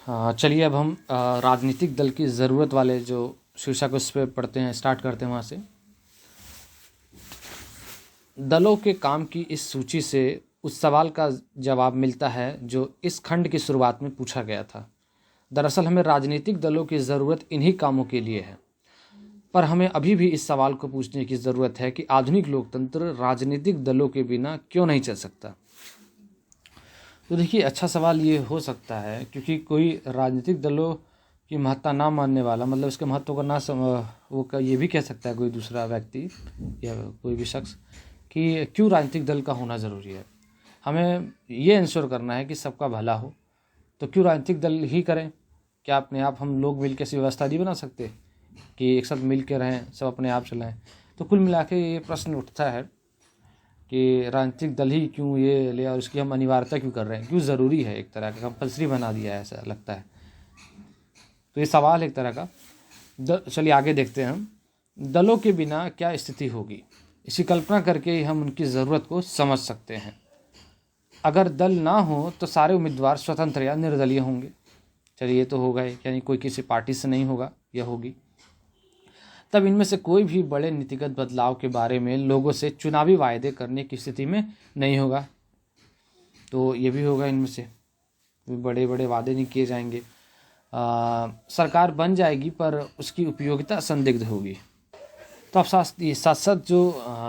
चलिए अब हम राजनीतिक दल की ज़रूरत वाले जो शीर्षक उस पर पढ़ते हैं, स्टार्ट करते हैं वहाँ से। दलों के काम की इस सूची से उस सवाल का जवाब मिलता है जो इस खंड की शुरुआत में पूछा गया था। दरअसल हमें राजनीतिक दलों की ज़रूरत इन्हीं कामों के लिए है, पर हमें अभी भी इस सवाल को पूछने की ज़रूरत है कि आधुनिक लोकतंत्र राजनीतिक दलों के बिना क्यों नहीं चल सकता। तो देखिए, अच्छा सवाल ये हो सकता है क्योंकि कोई राजनीतिक दलों की महत्ता ना मानने वाला, मतलब इसके महत्व को ना ये भी कह सकता है कोई दूसरा व्यक्ति या कोई भी शख्स कि क्यों राजनीतिक दल का होना ज़रूरी है। हमें ये इंश्योर करना है कि सबका भला हो, तो क्यों राजनीतिक दल ही करें। क्या अपने आप हम लोग मिल के ऐसी व्यवस्था नहीं बना सकते कि एक साथ मिल के रहें, सब अपने आप चलाएं। तो कुल मिला के ये प्रश्न उठता है कि राजनीतिक दल ही क्यों ये ले और इसकी हम अनिवार्यता क्यों कर रहे हैं, क्यों ज़रूरी है, एक तरह का कंपल्सरी बना दिया है ऐसा लगता है। तो ये सवाल एक तरह का। चलिए आगे देखते हैं हम। दलों के बिना क्या स्थिति होगी, इसी कल्पना करके ही हम उनकी ज़रूरत को समझ सकते हैं। अगर दल ना हो तो सारे उम्मीदवार स्वतंत्र या निर्दलीय होंगे। चलिए ये तो होगा ही, यानी कोई किसी पार्टी से नहीं होगा या होगी। तब इनमें से कोई भी बड़े नीतिगत बदलाव के बारे में लोगों से चुनावी वायदे करने की स्थिति में नहीं होगा। तो ये भी होगा, इनमें से बड़े बड़े वादे नहीं किए जाएंगे। सरकार बन जाएगी पर उसकी उपयोगिता संदिग्ध होगी। तो अब साथ साथ जो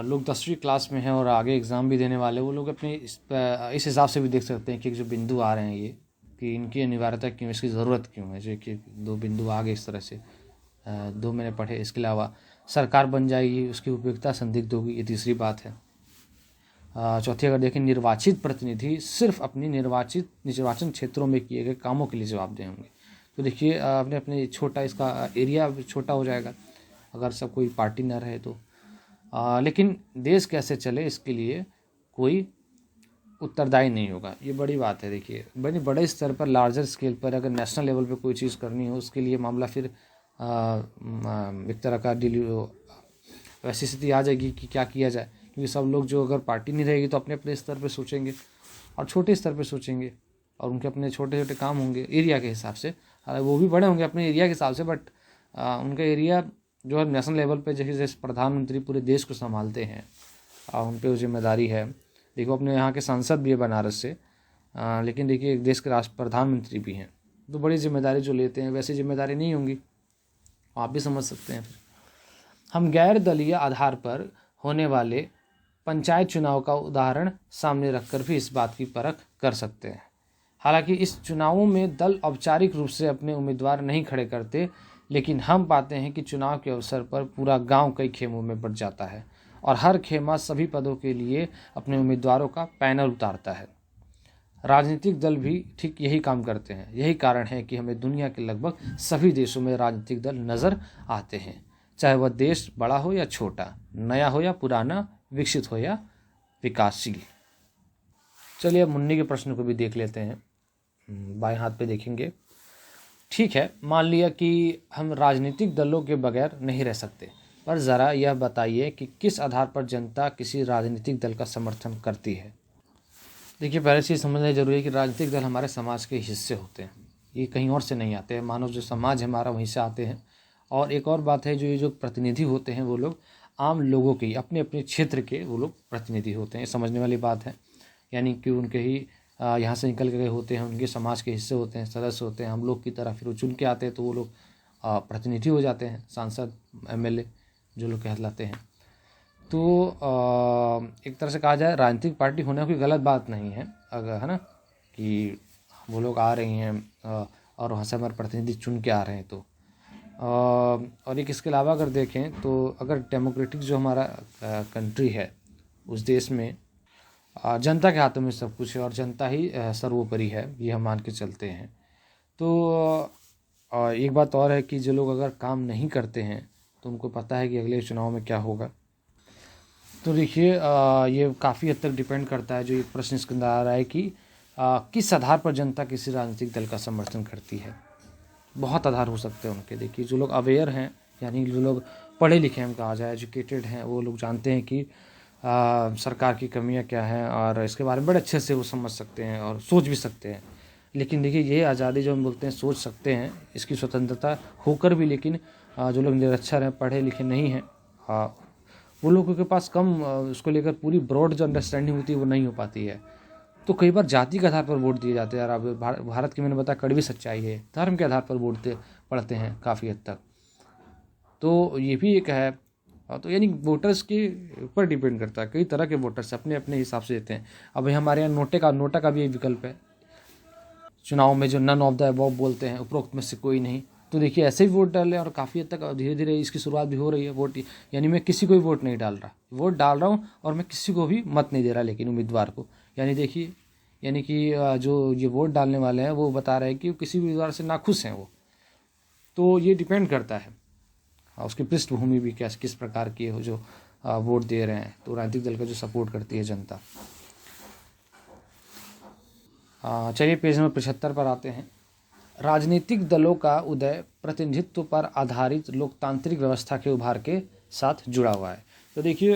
लोग 10वीं क्लास में हैं और आगे एग्ज़ाम भी देने वाले, वो लोग अपने इस हिसाब से भी देख सकते हैं कि जो बिंदु आ रहे हैं ये कि इनकी अनिवार्यता क्यों, इसकी ज़रूरत क्यों है। जो कि 2 बिंदु आ गए इस तरह से, 2 मैंने पढ़े। इसके अलावा सरकार बन जाएगी, उसकी उपयोगिता संदिग्ध होगी, ये तीसरी बात है। चौथी अगर देखें, निर्वाचित प्रतिनिधि सिर्फ अपनी निर्वाचन क्षेत्रों में किए गए कामों के लिए जवाबदेह होंगे। तो देखिए अपने अपने छोटा, इसका एरिया छोटा हो जाएगा अगर सब कोई पार्टी ना रहे तो। लेकिन देश कैसे चले इसके लिए कोई उत्तरदायी नहीं होगा, ये बड़ी बात है। देखिए बड़े स्तर पर, लार्जर स्केल पर अगर नेशनल लेवल पे कोई चीज़ करनी हो, उसके लिए मामला फिर एक तरह का वैसी स्थिति आ जाएगी कि क्या किया जाए, क्योंकि सब लोग जो अगर पार्टी नहीं रहेगी तो अपने अपने स्तर पर सोचेंगे और छोटे स्तर पर सोचेंगे और उनके अपने छोटे छोटे काम होंगे एरिया के हिसाब से। वो भी बड़े होंगे अपने एरिया के हिसाब से, बट उनका एरिया जो है नेशनल लेवल पे, जैसे प्रधानमंत्री पूरे देश को संभालते हैं, उन पर जिम्मेदारी है। देखो अपने यहाँ के सांसद भी है बनारस से, लेकिन देखिए एक देश के राष्ट्र प्रधानमंत्री भी हैं, तो बड़ी जिम्मेदारी जो लेते हैं वैसी जिम्मेदारी नहीं होंगी, आप भी समझ सकते हैं। फिर हम गैर दलीय आधार पर होने वाले पंचायत चुनाव का उदाहरण सामने रखकर भी इस बात की परख कर सकते हैं। हालांकि इस चुनावों में दल औपचारिक रूप से अपने उम्मीदवार नहीं खड़े करते, लेकिन हम पाते हैं कि चुनाव के अवसर पर पूरा गांव कई खेमों में बंट जाता है और हर खेमा सभी पदों के लिए अपने उम्मीदवारों का पैनल उतारता है। राजनीतिक दल भी ठीक यही काम करते हैं। यही कारण है कि हमें दुनिया के लगभग सभी देशों में राजनीतिक दल नज़र आते हैं, चाहे वह देश बड़ा हो या छोटा, नया हो या पुराना, विकसित हो या विकासशील। चलिए अब मुन्नी के प्रश्न को भी देख लेते हैं। बाएं हाथ पे देखेंगे। ठीक है, मान लिया कि हम राजनीतिक दलों के बगैर नहीं रह सकते, पर ज़रा यह बताइए कि किस आधार पर जनता किसी राजनीतिक दल का समर्थन करती है। देखिए पहले चीज़ समझना जरूरी है कि राजनीतिक दल हमारे समाज के हिस्से होते हैं, ये कहीं और से नहीं आते हैं। मानव जो समाज है हमारा, वहीं से आते हैं। और एक और बात है, जो ये जो प्रतिनिधि होते हैं वो लोग आम लोगों के, अपने अपने क्षेत्र के वो लोग प्रतिनिधि होते हैं, समझने वाली बात है। यानी कि उनके ही यहाँ से निकल के गए होते हैं, उनके समाज के हिस्से होते हैं, सदस्य होते हैं, हम लोग की तरह। फिर वो चुन के आते हैं तो वो लोग प्रतिनिधि हो जाते हैं, सांसद, एमएलए जो लोग कहलाते हैं। तो एक तरह से कहा जाए राजनीतिक पार्टी होना कोई गलत बात नहीं है, अगर है ना, कि वो लोग आ रही हैं और वहाँ से हमारे प्रतिनिधि चुन के आ रहे हैं तो। और एक इसके अलावा अगर देखें तो अगर डेमोक्रेटिक जो हमारा कंट्री है, उस देश में जनता के हाथों में सब कुछ है और जनता ही सर्वोपरि है, ये हम मान के चलते हैं। तो एक बात और है कि जो लोग अगर काम नहीं करते हैं तो उनको पता है कि अगले चुनाव में क्या होगा। तो देखिए ये काफ़ी हद तक डिपेंड करता है, जो ये प्रश्न इसके अंदर आ रहा है कि किस आधार पर जनता किसी राजनीतिक दल का समर्थन करती है। बहुत आधार हो सकते हैं उनके। देखिए जो लोग अवेयर हैं, यानी जो लोग पढ़े लिखे हैं, कहा जाए एजुकेटेड हैं, वो लोग जानते हैं कि सरकार की कमियां क्या हैं और इसके बारे में बड़े अच्छे से वो समझ सकते हैं और सोच भी सकते हैं। लेकिन देखिए ये आज़ादी जो हम बोलते हैं सोच सकते हैं, इसकी स्वतंत्रता होकर भी लेकिन जो लोग निरक्षर हैं, पढ़े लिखे नहीं हैं, वो लोगों के पास कम उसको लेकर पूरी ब्रॉड जो अंडरस्टैंडिंग होती है वो नहीं हो पाती है। तो कई बार जाति के आधार पर वोट दिए जाते हैं। यार अब भारत की मैंने बताया कड़वी सच्चाई है, धर्म के आधार पर वोट पड़ते हैं काफ़ी हद तक। तो ये भी एक है। तो यानी वोटर्स के ऊपर डिपेंड करता है, कई तरह के वोटर्स अपने अपने हिसाब से देते हैं। अब हमारे यहाँ नोटा का भी एक विकल्प है चुनाव में, जो नन ऑफ द अबव बोलते हैं, उपरोक्त में से कोई नहीं। तो देखिए ऐसे ही वोट डालें, और काफ़ी हद तक धीरे धीरे इसकी शुरुआत भी हो रही है। वोट यानी मैं किसी को भी वोट नहीं डाल रहा, वोट डाल रहा हूँ और मैं किसी को भी मत नहीं दे रहा, लेकिन उम्मीदवार को। यानी देखिए, यानी कि जो ये वोट डालने वाले हैं वो बता रहे हैं कि किसी भी उम्मीदवार से नाखुश हैं वो। तो ये डिपेंड करता है उसकी पृष्ठभूमि भी किस प्रकार की हो जो वोट दे रहे हैं, तो राजनीतिक दल का जो सपोर्ट करती है जनता। चलिए पेज नंबर 75 पर आते हैं। राजनीतिक दलों का उदय प्रतिनिधित्व पर आधारित लोकतांत्रिक व्यवस्था के उभार के साथ जुड़ा हुआ है। तो देखिए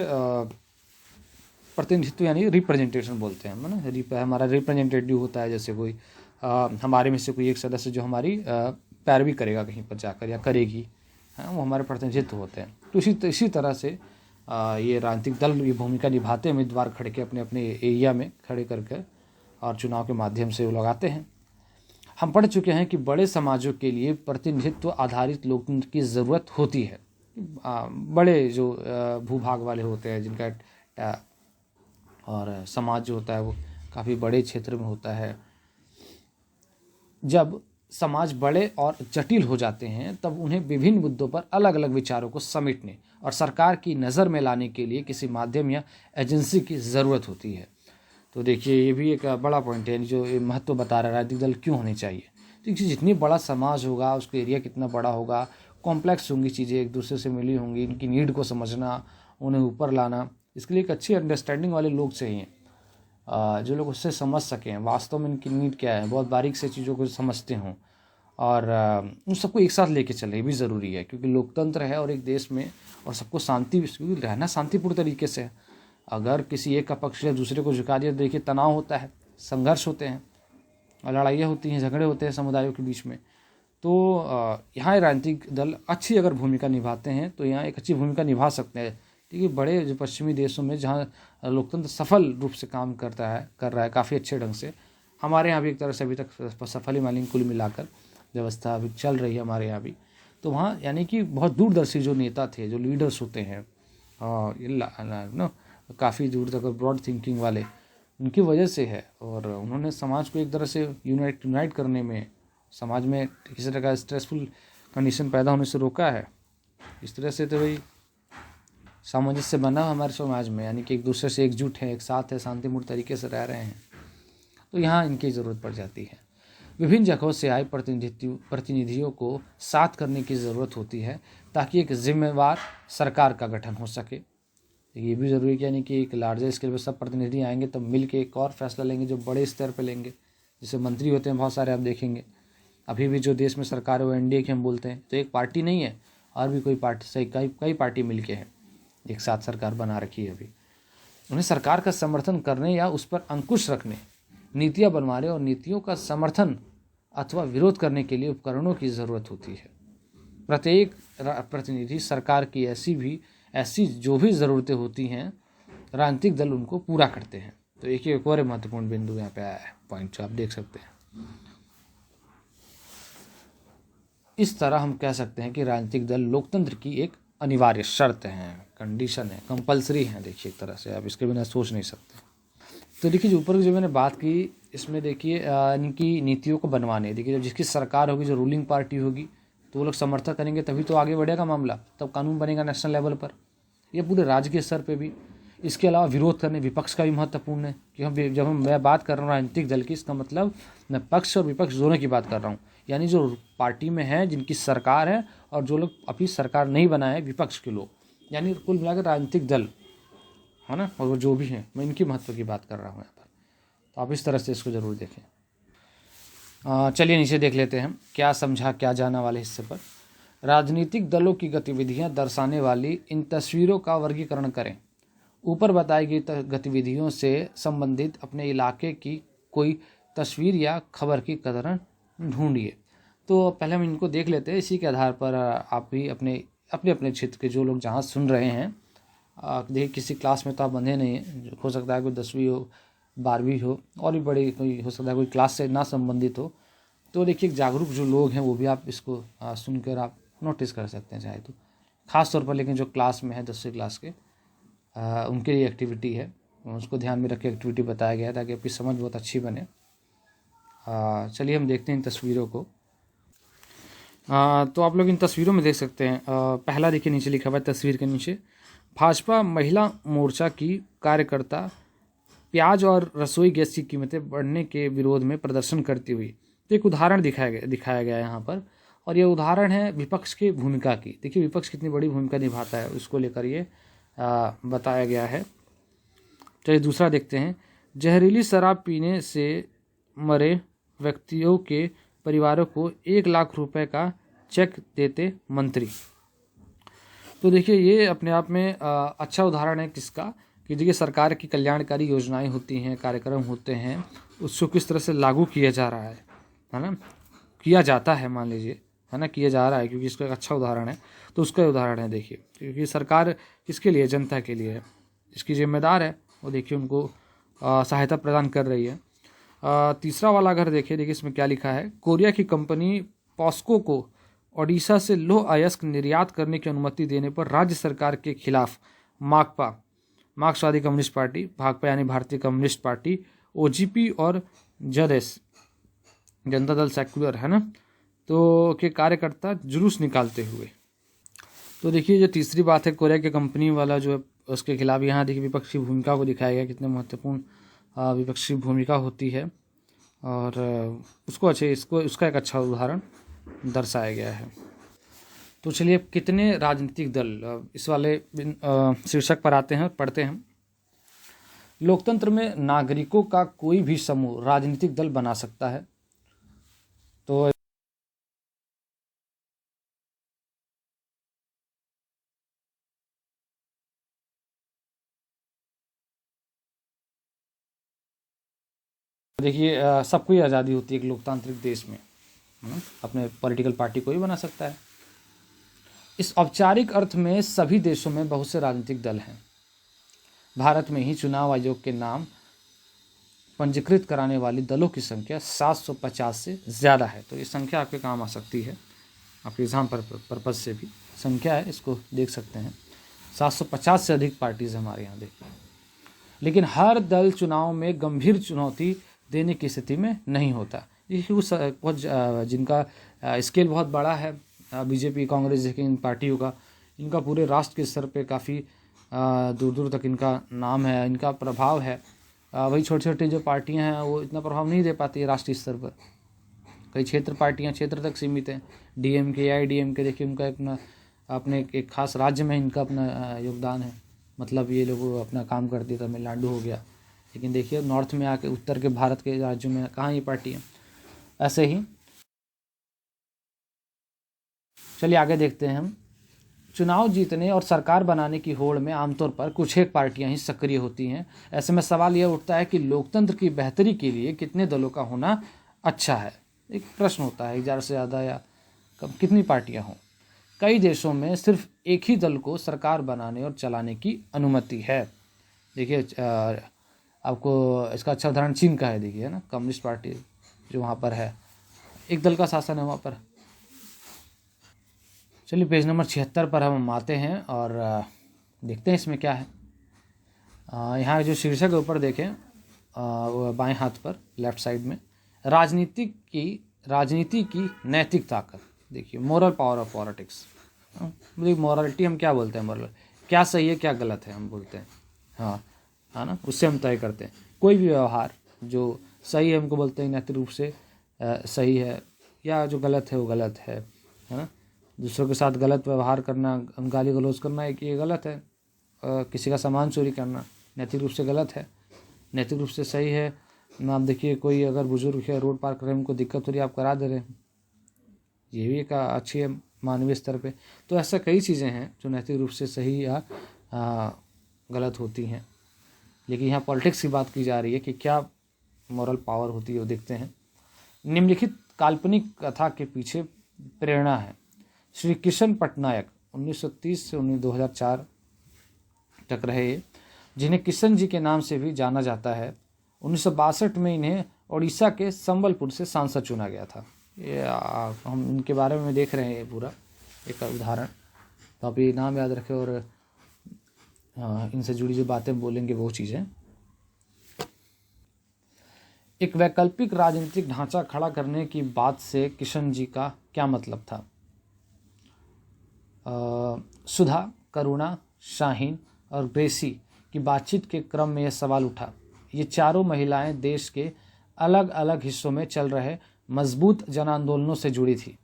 प्रतिनिधित्व यानी रिप्रेजेंटेशन बोलते हैं हम ना, हमारा रिप्रेजेंटेटिव होता है। जैसे कोई हमारे में से कोई एक सदस्य जो हमारी पैरवी करेगा कहीं पर जाकर या करेगी, वो हमारे प्रतिनिधित्व होते हैं। तो इसी तरह से ये राजनीतिक दल ये भूमिका निभाते हैं, उम्मीदवार खड़े के अपने अपने एरिया में खड़े करके और चुनाव के माध्यम से वो लगाते हैं। हम पढ़ चुके हैं कि बड़े समाजों के लिए प्रतिनिधित्व आधारित लोकतंत्र की ज़रूरत होती है। बड़े जो भूभाग वाले होते हैं जिनका और समाज जो होता है वो काफ़ी बड़े क्षेत्र में होता है। जब समाज बड़े और जटिल हो जाते हैं तब उन्हें विभिन्न मुद्दों पर अलग अलग विचारों को समेटने और सरकार की नज़र में लाने के लिए किसी माध्यम या एजेंसी की ज़रूरत होती है। तो देखिए ये भी एक बड़ा पॉइंट है, जो महत्व बता रहा है राजनीतिक दल क्यों होने चाहिए। तो जितनी बड़ा समाज होगा उसका एरिया कितना बड़ा होगा, कॉम्प्लेक्स होंगी चीज़ें, एक दूसरे से मिली होंगी, इनकी नीड को समझना, उन्हें ऊपर लाना, इसके लिए एक अच्छी अंडरस्टैंडिंग वाले लोग चाहिए जो लोग उससे समझ सकें वास्तव में इनकी नीड क्या है, बहुत बारीक से चीज़ों को समझते हों और उन सबको एक साथ लेके चले भी ज़रूरी है, क्योंकि लोकतंत्र है और एक देश में और सबको शांति रहना शांतिपूर्ण तरीके से है। अगर किसी एक का पक्ष या दूसरे को झुका दिया, देखिए तनाव होता है, संघर्ष होते हैं, लड़ाइयाँ होती हैं, झगड़े होते हैं समुदायों के बीच में। तो यहाँ राजनीतिक दल अच्छी अगर भूमिका निभाते हैं तो यहाँ एक अच्छी भूमिका निभा सकते हैं। ठीक है, बड़े जो पश्चिमी देशों में जहाँ लोकतंत्र सफल रूप से काम कर रहा है काफ़ी अच्छे ढंग से, हमारे यहाँ भी एक तरह से अभी तक सफल ही मानेंगे, कुल मिलाकर व्यवस्था अभी चल रही है हमारे यहाँ भी। तो वहाँ यानी कि बहुत दूरदर्शी जो नेता थे, जो लीडर्स होते हैं ना, काफ़ी दूर तक ब्रॉड थिंकिंग वाले, उनकी वजह से है। और उन्होंने समाज को एक तरह से यूनाइट करने में, समाज में किसी तरह का स्ट्रेसफुल कंडीशन पैदा होने से रोका है। इस तरह से तो भाई सामंजस्य बना हमारे समाज में, यानी कि एक दूसरे से एकजुट है, एक साथ है, शांतिपूर्ण तरीके से रह रहे हैं। तो यहाँ इनकी ज़रूरत पड़ जाती है। विभिन्न जगहों से आए प्रतिनिधियों को साथ करने की ज़रूरत होती है ताकि एक जिम्मेवार सरकार का गठन हो सके। ये भी ज़रूरी है, यानी कि एक लार्जर स्केल पर सब प्रतिनिधि आएंगे तब मिल के एक और फैसला लेंगे जो बड़े स्तर पर लेंगे। जैसे मंत्री होते हैं बहुत सारे, आप देखेंगे अभी भी जो देश में सरकार है वो एनडीए की हम बोलते हैं, तो एक पार्टी नहीं है और भी कोई पार्टी से कई पार्टी मिल के है एक साथ सरकार बना रखी है। अभी उन्हें सरकार का समर्थन करने या उस पर अंकुश रखने, नीतियाँ बनवाने और नीतियों का समर्थन अथवा विरोध करने के लिए उपकरणों की ज़रूरत होती है। प्रत्येक प्रतिनिधि सरकार की ऐसी जो भी ज़रूरतें होती हैं, राजनीतिक दल उनको पूरा करते हैं। तो एक और महत्वपूर्ण बिंदु यहाँ पे आया है, पॉइंट जो आप देख सकते हैं। इस तरह हम कह सकते हैं कि राजनीतिक दल लोकतंत्र की एक अनिवार्य शर्त है, कंडीशन है, कंपलसरी है। देखिए एक तरह से आप इसके बिना सोच नहीं सकते। तो देखिए जो ऊपर जो मैंने बात की, इसमें देखिए इनकी नीतियों को बनवाने, देखिए जब जिसकी सरकार होगी, जो रूलिंग पार्टी होगी, तो वो लोग समर्थन करेंगे तभी तो आगे बढ़ेगा मामला, तब कानून बनेगा नेशनल लेवल पर या पूरे राज्य के स्तर पे भी। इसके अलावा विरोध करने विपक्ष का भी महत्वपूर्ण है कि मैं बात कर रहा हूँ राजनीतिक दल की, इसका मतलब मैं पक्ष और विपक्ष दोनों की बात कर रहा हूँ। यानी जो पार्टी में है, जिनकी सरकार है, और जो लोग अभी सरकार नहीं बनाए विपक्ष के लोग, यानी कुल मिलाकर राजनीतिक दल है ना, और वो जो भी हैं, मैं इनकी महत्व की बात कर रहा हूँ यहाँ पर। तो आप इस तरह से इसको ज़रूर देखें। चलिए नीचे देख लेते हैं क्या समझा क्या जाना वाले हिस्से पर। राजनीतिक दलों की गतिविधियां दर्शाने वाली इन तस्वीरों का वर्गीकरण करें। ऊपर बताई गई गतिविधियों से संबंधित अपने इलाके की कोई तस्वीर या खबर की कदर ढूंढिए। तो पहले हम इनको देख लेते हैं, इसी के आधार पर आप भी अपने अपने अपने क्षेत्र के जो लोग जहाँ सुन रहे हैं, देखिए किसी क्लास में तो आप बंधे नहीं हैं, हो सकता है कोई 10वीं हो, 12वीं हो, और भी बड़ी कोई हो सकता है कोई क्लास से ना संबंधित हो। तो देखिए जागरूक जो लोग हैं वो भी आप इसको सुनकर आप नोटिस कर सकते हैं चाहे तो, ख़ास तौर पर लेकिन जो क्लास में है 10वीं क्लास के उनके लिए एक्टिविटी है, उसको ध्यान में रख के एक्टिविटी बताया गया है ताकि आपकी समझ बहुत अच्छी बने। चलिए हम देखते हैं इन तस्वीरों को। तो आप लोग इन तस्वीरों में देख सकते हैं, पहला देखिए नीचे लिखा हुआ है तस्वीर के नीचे, भाजपा महिला मोर्चा की कार्यकर्ता प्याज और रसोई गैस की कीमतें बढ़ने के विरोध में प्रदर्शन करती हुई। तो एक उदाहरण दिखाया गया है यहाँ पर, और ये उदाहरण है विपक्ष की भूमिका की। देखिए विपक्ष कितनी बड़ी भूमिका निभाता है उसको लेकर ये बताया गया है। चलिए दूसरा देखते हैं, जहरीली शराब पीने से मरे व्यक्तियों के परिवारों को 1 लाख रुपए का चेक देते मंत्री। तो देखिए ये अपने आप में अच्छा उदाहरण है किसका, कि देखिए सरकार की कल्याणकारी योजनाएं होती हैं, कार्यक्रम होते हैं, उसको किस तरह से लागू किया जा रहा है ना, किया जाता है, मान लीजिए है ना, किया जा रहा है, क्योंकि इसका एक अच्छा उदाहरण है। तो उसका उदाहरण है देखिए, क्योंकि सरकार किसके लिए, जनता के लिए है, इसकी जिम्मेदार है, वो देखिए उनको सहायता प्रदान कर रही है। तीसरा वाला अगर देखिए इसमें क्या लिखा है, कोरिया की कंपनी पॉस्को को ओडिशा से लौह अयस्क निर्यात करने की अनुमति देने पर राज्य सरकार के खिलाफ माकपा, मार्क्सवादी कम्युनिस्ट पार्टी, भाकपा यानी भारतीय कम्युनिस्ट पार्टी, ओजीपी और जदएस, जनता दल सेक्युलर है ना, तो के कार्यकर्ता जुलूस निकालते हुए। तो देखिए जो तीसरी बात है कोरिया की कंपनी वाला जो है उसके खिलाफ, यहाँ देखिए विपक्षी भूमिका को दिखाया गया, कितने महत्वपूर्ण विपक्षी भूमिका होती है, और उसको उसका एक अच्छा उदाहरण दर्शाया गया है। तो चलिए कितने राजनीतिक दल, इस वाले शीर्षक पर आते हैं और पढ़ते हैं। लोकतंत्र में नागरिकों का कोई भी समूह राजनीतिक दल बना सकता है। तो देखिए सबको ही आज़ादी होती है एक लोकतांत्रिक देश में, अपने पॉलिटिकल पार्टी को भी बना सकता है। इस औपचारिक अर्थ में सभी देशों में बहुत से राजनीतिक दल हैं। भारत में ही चुनाव आयोग के नाम पंजीकृत कराने वाली दलों की संख्या 750 से ज़्यादा है। तो ये संख्या आपके काम आ सकती है, आपके एग्जाम पर्पज़ से भी संख्या है, इसको देख सकते हैं। 750 से अधिक पार्टीज हमारे यहाँ देखिए, लेकिन हर दल चुनाव में गंभीर चुनौती देने की स्थिति में नहीं होता। ये कुछ जिनका स्केल बहुत बड़ा है, बीजेपी, कांग्रेस जैसे इन पार्टियों का, इनका पूरे राष्ट्र के स्तर पे काफ़ी दूर दूर तक इनका नाम है, इनका प्रभाव है। वही छोटी छोटी जो पार्टियां हैं वो इतना प्रभाव नहीं दे पाती है राष्ट्रीय स्तर पर। कई क्षेत्र पार्टियां क्षेत्र तक सीमित हैं। डीएमके, AIADMK देखिए उनका अपना अपने एक खास राज्य में इनका अपना योगदान है, मतलब ये लोग अपना काम करती है। तमिलनाडु हो गया, लेकिन देखिए नॉर्थ में आके उत्तर के भारत के राज्यों में कहाँ ये पार्टियाँ। ऐसे ही चलिए आगे देखते हैं हम। चुनाव जीतने और सरकार बनाने की होड़ में आमतौर पर कुछ एक पार्टियां ही सक्रिय होती हैं। ऐसे में सवाल यह उठता है कि लोकतंत्र की बेहतरी के लिए कितने दलों का होना अच्छा है। एक प्रश्न होता है, ज़्यादा से ज़्यादा या कम कितनी पार्टियां हों। कई देशों में सिर्फ एक ही दल को सरकार बनाने और चलाने की अनुमति है। देखिए आपको इसका अच्छा उदाहरण चीन का है, देखिए है ना, कम्युनिस्ट पार्टी जो वहाँ पर है, एक दल का शासन है वहाँ पर। चलिए पेज नंबर 76 पर हम आते हैं और देखते हैं इसमें क्या है। यहाँ जो शीर्षक के ऊपर देखें, वो बाएं हाथ पर लेफ्ट साइड में, राजनीति की नैतिक ताकत। देखिए moral power of politics. Morality हम क्या बोलते हैं, मोरल क्या सही है क्या गलत है हम बोलते हैं, हाँ है ना, उससे हम तय करते हैं। कोई भी व्यवहार जो सही है हमको बोलते हैं नैतिक रूप से सही है, या जो गलत है वो गलत है ना। दूसरों के साथ गलत व्यवहार करना, गाली गलौज करना एक ये गलत है। किसी का सामान चोरी करना नैतिक रूप से गलत है, नैतिक रूप से सही है ना। आप देखिए कोई अगर बुजुर्ग है रोड पार कर रहे हैं, उनको दिक्कत हो रही है, आप करा दे रहे हैं, ये भी एक अच्छी है मानवीय स्तर पे। तो ऐसा कई चीज़ें हैं जो नैतिक रूप से सही या गलत होती हैं। लेकिन यहाँ पॉलिटिक्स की बात की जा रही है कि क्या मॉरल पावर होती है वो देखते हैं। निम्नलिखित काल्पनिक कथा के पीछे प्रेरणा है। श्री किशन पटनायक 1930 से 2004 तक रहे ये, जिन्हें किशन जी के नाम से भी जाना जाता है। 1962 में इन्हें उड़ीसा के संबलपुर से सांसद चुना गया था। ये हम इनके बारे में देख रहे हैं पूरा एक उदाहरण, तो आप ये नाम याद रखें और इनसे जुड़ी जो बातें बोलेंगे वो चीज़ें। एक वैकल्पिक राजनीतिक ढांचा खड़ा करने की बात से किशन जी का क्या मतलब था? सुधा, करुणा, शाहीन और ग्रेसी की बातचीत के क्रम में यह सवाल उठा। ये चारों महिलाएं देश के अलग अलग हिस्सों में चल रहे मजबूत जन आंदोलनों से जुड़ी थी।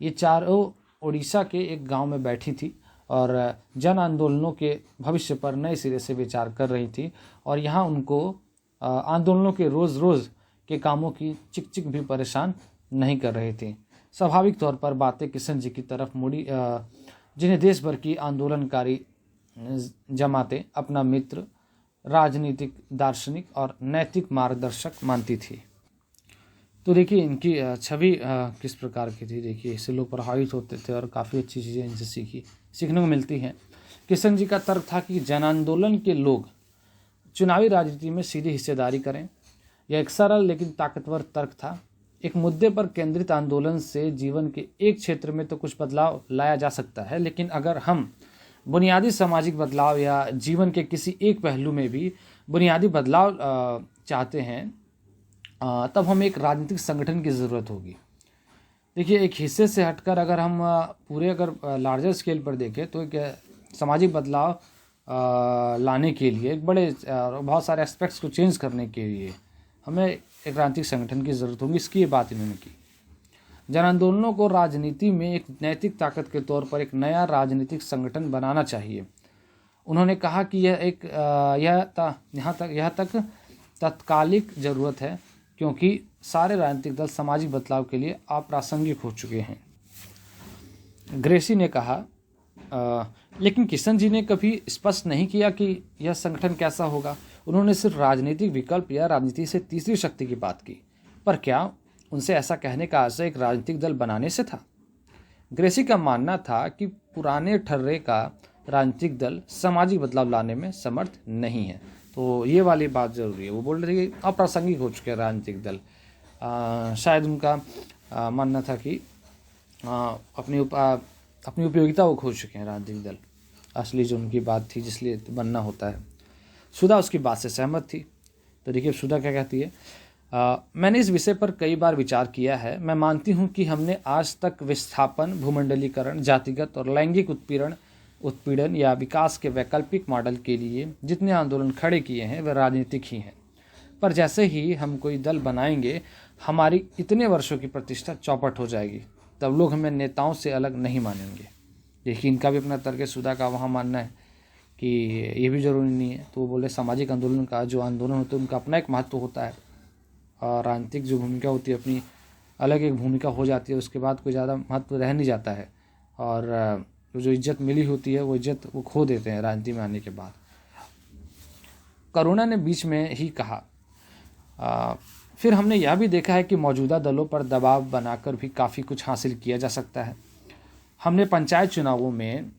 ये चारों उड़ीसा के एक गांव में बैठी थी और जन आंदोलनों के भविष्य पर नए सिरे से विचार कर रही थी, और यहाँ उनको आंदोलनों के रोज़ रोज़ के कामों की चिक चिक भी परेशान नहीं कर रही थी। स्वाभाविक तौर पर बातें किशन जी की तरफ मुड़ी, जिन्हें देश भर की आंदोलनकारी जमातें अपना मित्र, राजनीतिक दार्शनिक और नैतिक मार्गदर्शक मानती थी। तो देखिए इनकी छवि किस प्रकार की थी। देखिए इससे लोग प्रभावित होते थे और काफ़ी अच्छी चीज़ें इनसे सीखने को मिलती हैं। किशन जी का तर्क था कि जन आंदोलन के लोग चुनावी राजनीति में सीधी हिस्सेदारी करें। यह एक सरल लेकिन ताकतवर तर्क था। एक मुद्दे पर केंद्रित आंदोलन से जीवन के एक क्षेत्र में तो कुछ बदलाव लाया जा सकता है, लेकिन अगर हम बुनियादी सामाजिक बदलाव या जीवन के किसी एक पहलू में भी बुनियादी बदलाव चाहते हैं, तब हमें एक राजनीतिक संगठन की ज़रूरत होगी। देखिए एक हिस्से से हटकर अगर हम पूरे लार्जर स्केल पर देखें तो एक सामाजिक बदलाव लाने के लिए एक बड़े बहुत सारे एस्पेक्ट्स को चेंज करने के लिए हमें एक राजनीतिक संगठन की ज़रूरत होगी। इसकी ये बात इन्होंने की। जन आंदोलनों को राजनीति में एक नैतिक ताकत के तौर पर एक नया राजनीतिक संगठन बनाना चाहिए। उन्होंने कहा कि यह तक तत्कालिक ज़रूरत है, क्योंकि सारे राजनीतिक दल सामाजिक बदलाव के लिए अप्रासंगिक हो चुके हैं। ग्रेसी ने कहा, लेकिन किशन जी ने कभी स्पष्ट नहीं किया कि यह संगठन कैसा होगा। उन्होंने सिर्फ राजनीतिक विकल्प या राजनीति से तीसरी शक्ति की बात की। पर क्या उनसे ऐसा कहने का आशय एक राजनीतिक दल बनाने से था? ग्रेसी का मानना था कि पुराने ठर्रे का राजनीतिक दल सामाजिक बदलाव लाने में समर्थ नहीं है। तो ये वाली बात ज़रूरी है। वो बोल रहे थे कि अप्रासंगिक हो चुके राजनीतिक दल। शायद उनका मानना था कि अपनी उपयोगिता वो खो चुके हैं राजनीतिक दल। असली जो उनकी बात थी जिसलिए बनना होता है। सुधा उसकी बात से सहमत थी। तो देखिए सुधा क्या कहती है, मैंने इस विषय पर कई बार विचार किया है। मैं मानती हूँ कि हमने आज तक विस्थापन, भूमंडलीकरण, जातिगत और लैंगिक उत्पीड़न या विकास के वैकल्पिक मॉडल के लिए जितने आंदोलन खड़े किए हैं वे राजनीतिक ही हैं। पर जैसे ही हम कोई दल बनाएंगे, हमारी इतने वर्षों की प्रतिष्ठा चौपट हो जाएगी। तब लोग हमें नेताओं से अलग नहीं मानेंगे। देखिए इनका भी अपना तर्क है। सुधा का वहाँ मानना है कि ये भी ज़रूरी नहीं है। तो वो बोले सामाजिक आंदोलन का जो आंदोलन होता है उनका अपना एक महत्व होता है, और राजनीतिक जो भूमिका होती है अपनी अलग एक भूमिका हो जाती है। उसके बाद कोई ज़्यादा महत्व रह नहीं जाता है, और जो इज्जत मिली होती है वो इज्जत वो खो देते हैं राजनीति में आने के बाद। करुणा ने बीच में ही कहा, फिर हमने यह भी देखा है कि मौजूदा दलों पर दबाव बनाकर भी काफ़ी कुछ हासिल किया जा सकता है। हमने पंचायत चुनावों में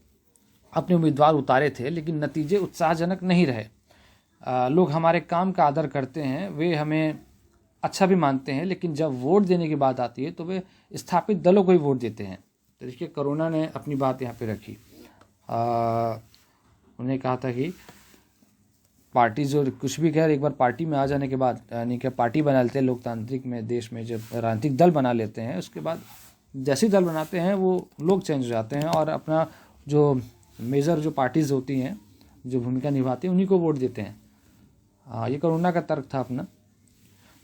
अपने उम्मीदवार उतारे थे, लेकिन नतीजे उत्साहजनक नहीं रहे। लोग हमारे काम का आदर करते हैं, वे हमें अच्छा भी मानते हैं, लेकिन जब वोट देने की बात आती है तो वे स्थापित दलों को ही वोट देते हैं। तो देखिए करुणा ने अपनी बात यहाँ पे रखी। उन्होंने कहा था कि पार्टी जो कुछ भी कह, एक बार पार्टी में आ जाने के बाद, यानी कि पार्टी बना लेते हैं लोकतांत्रिक में देश में, जब राजनीतिक दल बना लेते हैं उसके बाद जैसे दल बनाते हैं वो लोग चेंज हो जाते हैं और अपना जो मेजर जो पार्टीज़ होती हैं जो भूमिका निभाती हैं उन्हीं को वोट देते हैं। ये करुणा का तर्क था अपना।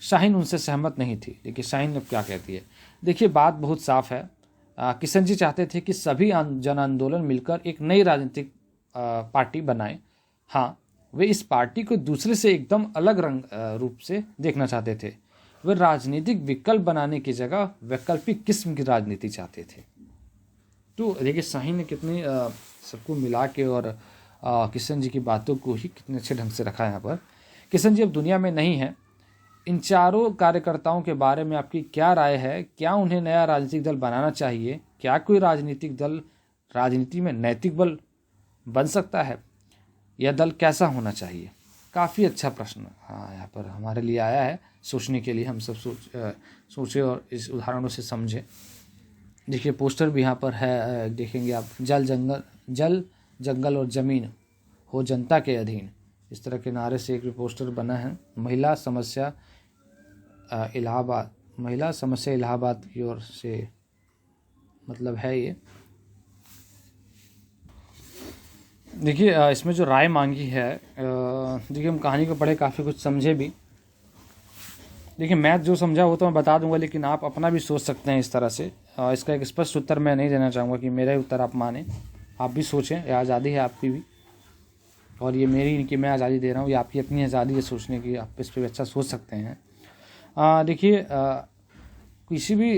शाहीन उनसे सहमत नहीं थी। देखिए शाहीन अब क्या कहती है। देखिए बात बहुत साफ है। किशन जी चाहते थे कि सभी जन आंदोलन मिलकर एक नई राजनीतिक पार्टी बनाएं। हाँ, वे इस पार्टी को दूसरे से एकदम अलग रूप से देखना चाहते थे। वे राजनीतिक विकल्प बनाने की जगह वैकल्पिक किस्म की राजनीति चाहते थे। तो देखिए शाहीन ने कितने सबको मिला के और किशन जी की बातों को ही कितने अच्छे ढंग से रखा है यहाँ पर। किशन जी अब दुनिया में नहीं है, इन चारों कार्यकर्ताओं के बारे में आपकी क्या राय है? क्या उन्हें नया राजनीतिक दल बनाना चाहिए? क्या कोई राजनीतिक दल राजनीति में नैतिक बल बन सकता है? यह दल कैसा होना चाहिए? काफ़ी अच्छा प्रश्न यहाँ पर हमारे लिए आया है, सोचने के लिए। हम सब सोचें और इस उदाहरणों से समझें। देखिए पोस्टर भी यहाँ पर है, देखेंगे आप। जल जंगल और ज़मीन हो जनता के अधीन, इस तरह के नारे से एक पोस्टर बना है। महिला समस्या इलाहाबाद की ओर से मतलब है ये। देखिए इसमें जो राय मांगी है, देखिए हम कहानी को पढ़े, काफ़ी कुछ समझे भी। देखिए मैं जो समझा वो तो मैं बता दूंगा, लेकिन आप अपना भी सोच सकते हैं इस तरह से। इसका एक स्पष्ट उत्तर मैं नहीं देना चाहूँगा कि मेरा ही उत्तर आप माने। आप भी सोचें, यह आज़ादी है आपकी भी, और ये मेरी नहीं कि मैं आज़ादी दे रहा हूँ, ये आपकी अपनी आज़ादी है सोचने की। आप इस पर अच्छा सोच सकते हैं। देखिए किसी भी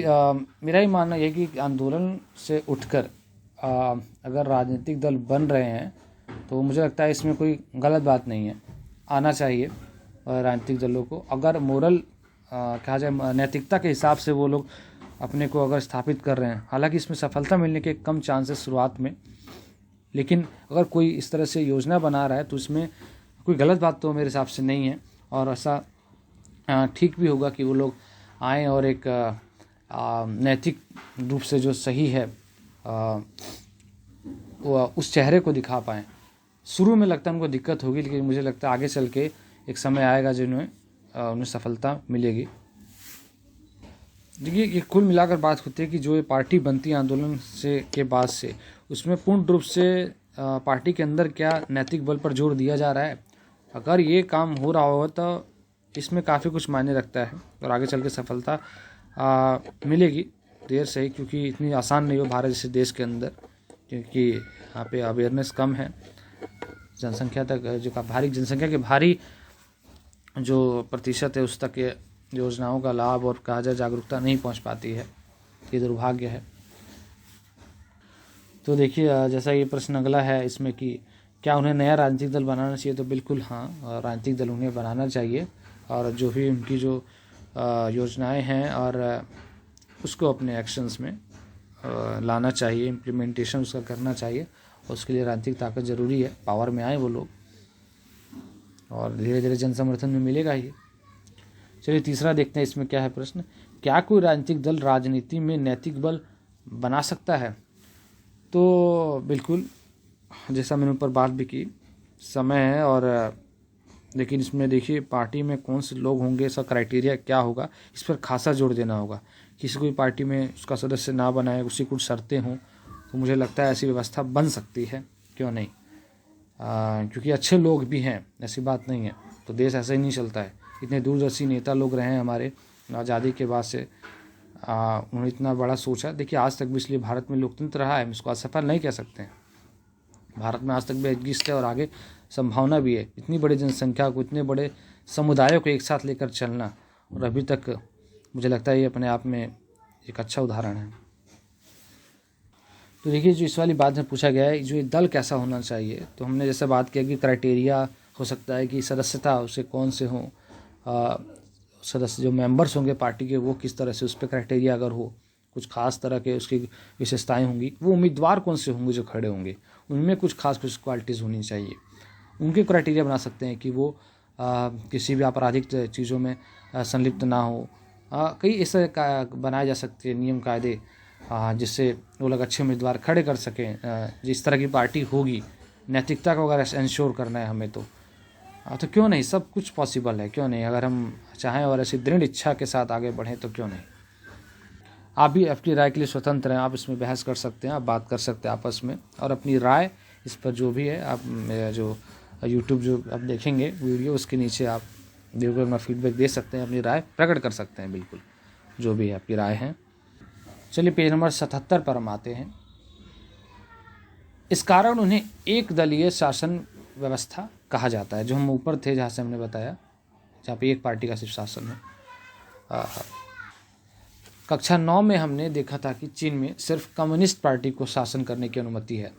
मेरा ही मानना यह कि आंदोलन से उठकर अगर राजनीतिक दल बन रहे हैं तो मुझे लगता है इसमें कोई गलत बात नहीं है, आना चाहिए राजनीतिक दलों को। अगर मोरल कहा जाए, नैतिकता के हिसाब से वो लोग अपने को अगर स्थापित कर रहे हैं, हालांकि इसमें सफलता मिलने के कम चांसेस शुरुआत में, लेकिन अगर कोई इस तरह से योजना बना रहा है तो इसमें कोई गलत बात तो मेरे हिसाब से नहीं है। और ऐसा ठीक भी होगा कि वो लोग आएँ और एक नैतिक रूप से जो सही है वो उस चेहरे को दिखा पाएँ। शुरू में लगता है उनको दिक्कत होगी, लेकिन मुझे लगता है आगे चल के एक समय आएगा जिन्हें उन्हें सफलता मिलेगी। देखिए ये कुल मिलाकर बात होती है कि जो ये पार्टी बनती है आंदोलन से के बाद से, उसमें पूर्ण रूप से पार्टी के अंदर क्या नैतिक बल पर जोर दिया जा रहा है। अगर ये काम हो रहा हो तो इसमें काफ़ी कुछ मायने रखता है और आगे चल के सफलता मिलेगी, देर से ही, क्योंकि इतनी आसान नहीं हो भारत जैसे देश के अंदर, क्योंकि यहाँ पे अवेयरनेस कम है। जनसंख्या तक जो भारी जनसंख्या के भारी जो प्रतिशत है उस तक ये योजनाओं का लाभ और कहा जाए जागरूकता नहीं पहुँच पाती है। ये दुर्भाग्य है। तो देखिए जैसा ये प्रश्न अगला है इसमें कि क्या उन्हें नया राजनीतिक दल बनाना चाहिए, तो बिल्कुल हाँ, राजनीतिक दल उन्हें बनाना चाहिए और जो भी उनकी जो योजनाएं हैं और उसको अपने एक्शंस में लाना चाहिए, इम्प्लीमेंटेशन उसका करना चाहिए। उसके लिए राजनीतिक ताकत ज़रूरी है, पावर में आए वो लोग, और धीरे धीरे जन समर्थन में मिलेगा ही। चलिए तीसरा देखते हैं इसमें क्या है प्रश्न। क्या कोई राजनीतिक दल राजनीति में नैतिक बल बना सकता है? तो बिल्कुल, जैसा मैंने ऊपर बात भी की, समय है। और लेकिन इसमें देखिए पार्टी में कौन से लोग होंगे, इसका क्राइटेरिया क्या होगा, इस पर खासा जोर देना होगा। किसी कोई पार्टी में उसका सदस्य ना बनाए, उसी कुछ शर्तें हों, तो मुझे लगता है ऐसी व्यवस्था बन सकती है, क्यों नहीं। क्योंकि अच्छे लोग भी हैं, ऐसी बात नहीं है, तो देश ऐसे ही नहीं चलता है। इतने दूरदर्शी नेता लोग रहे हैं हमारे आज़ादी के बाद से, उन्होंने इतना बड़ा सोचा। देखिए आज तक भी, इसलिए भारत में लोकतंत्र रहा है, हम इसको असफल नहीं कह सकते हैं। भारत में आज तक भी एग्जिस्ट है और आगे संभावना भी है। इतनी बड़ी जनसंख्या को, इतने बड़े समुदायों को एक साथ लेकर चलना, और अभी तक मुझे लगता है ये अपने आप में एक अच्छा उदाहरण है। तो देखिए जो इस वाली बात में पूछा गया है, जो ये दल कैसा होना चाहिए, तो हमने जैसे बात किया कि क्राइटेरिया हो सकता है कि सदस्यता उसे कौन से हों, सदस्य जो मेंबर्स होंगे पार्टी के वो किस तरह से, उस पर क्राइटेरिया अगर हो, कुछ खास तरह के उसकी विशेषताएं होंगी। वो उम्मीदवार कौन से होंगे जो खड़े होंगे, उनमें कुछ कुछ क्वालिटीज़ होनी चाहिए। उनके क्राइटेरिया बना सकते हैं कि वो किसी भी आपराधिक चीज़ों में संलिप्त ना हो। कई ऐसे बनाए जा सकते हैं नियम कायदे, जिससे वो लोग अच्छे उम्मीदवार खड़े कर सकें। जिस तरह की पार्टी होगी, नैतिकता को अगर इंश्योर करना है हमें, तो क्यों नहीं, सब कुछ पॉसिबल है, क्यों नहीं। अगर हम चाहें और ऐसी दृढ़ इच्छा के साथ आगे बढ़ें तो क्यों नहीं। आप भी अपनी राय के लिए स्वतंत्र हैं, आप इसमें बहस कर सकते हैं, आप बात कर सकते हैं आपस में, और अपनी राय इस पर जो भी है, आप मेरा जो यूट्यूब जो आप देखेंगे वीडियो, उसके नीचे आप बिल्कुल अपना फीडबैक दे सकते हैं, अपनी राय प्रकट कर सकते हैं, बिल्कुल जो भी आपकी राय है। चलिए पेज नंबर 77 पर हम आते हैं। इस कारण उन्हें एक दलीय शासन व्यवस्था कहा जाता है। जो हम ऊपर थे जहाँ से हमने बताया, जहाँ पे एक पार्टी का सिर्फ शासन है। कक्षा 9 में हमने देखा था कि चीन में सिर्फ कम्युनिस्ट पार्टी को शासन करने की अनुमति है।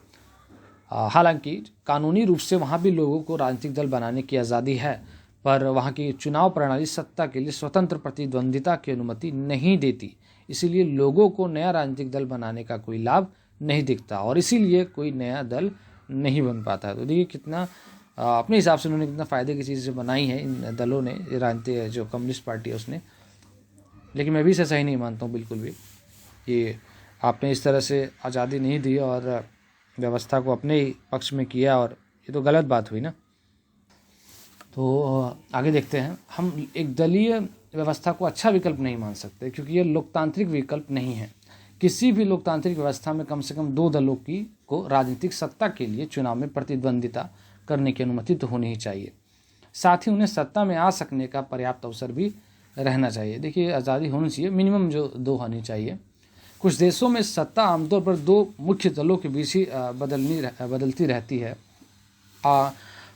हालांकि कानूनी रूप से वहाँ भी लोगों को राजनीतिक दल बनाने की आज़ादी है, पर वहाँ की चुनाव प्रणाली सत्ता के लिए स्वतंत्र प्रतिद्वंदिता की अनुमति नहीं देती। इसीलिए लोगों को नया राजनीतिक दल बनाने का कोई लाभ नहीं दिखता और इसीलिए कोई नया दल नहीं बन पाता है। तो देखिए कितना अपने हिसाब से उन्होंने कितना फ़ायदे की चीज़ बनाई है इन दलों ने, राजनीतिक जो कम्युनिस्ट पार्टी है उसने। लेकिन मैं भी इसे सही नहीं मानता हूँ बिल्कुल भी कि आपने इस तरह से आज़ादी नहीं दी और व्यवस्था को अपने ही पक्ष में किया, और ये तो गलत बात हुई ना। तो आगे देखते हैं। हम एक दलीय व्यवस्था को अच्छा विकल्प नहीं मान सकते क्योंकि ये लोकतांत्रिक विकल्प नहीं है। किसी भी लोकतांत्रिक व्यवस्था में कम से कम 2 दलों को राजनीतिक सत्ता के लिए चुनाव में प्रतिद्वंदिता करने की अनुमति तो होनी ही चाहिए। साथ ही उन्हें सत्ता में आ सकने का पर्याप्त अवसर भी रहना चाहिए। देखिए आज़ादी होनी चाहिए, मिनिमम जो 2 होनी चाहिए। कुछ देशों में सत्ता आमतौर पर 2 मुख्य दलों के बीच ही बदलती रहती है।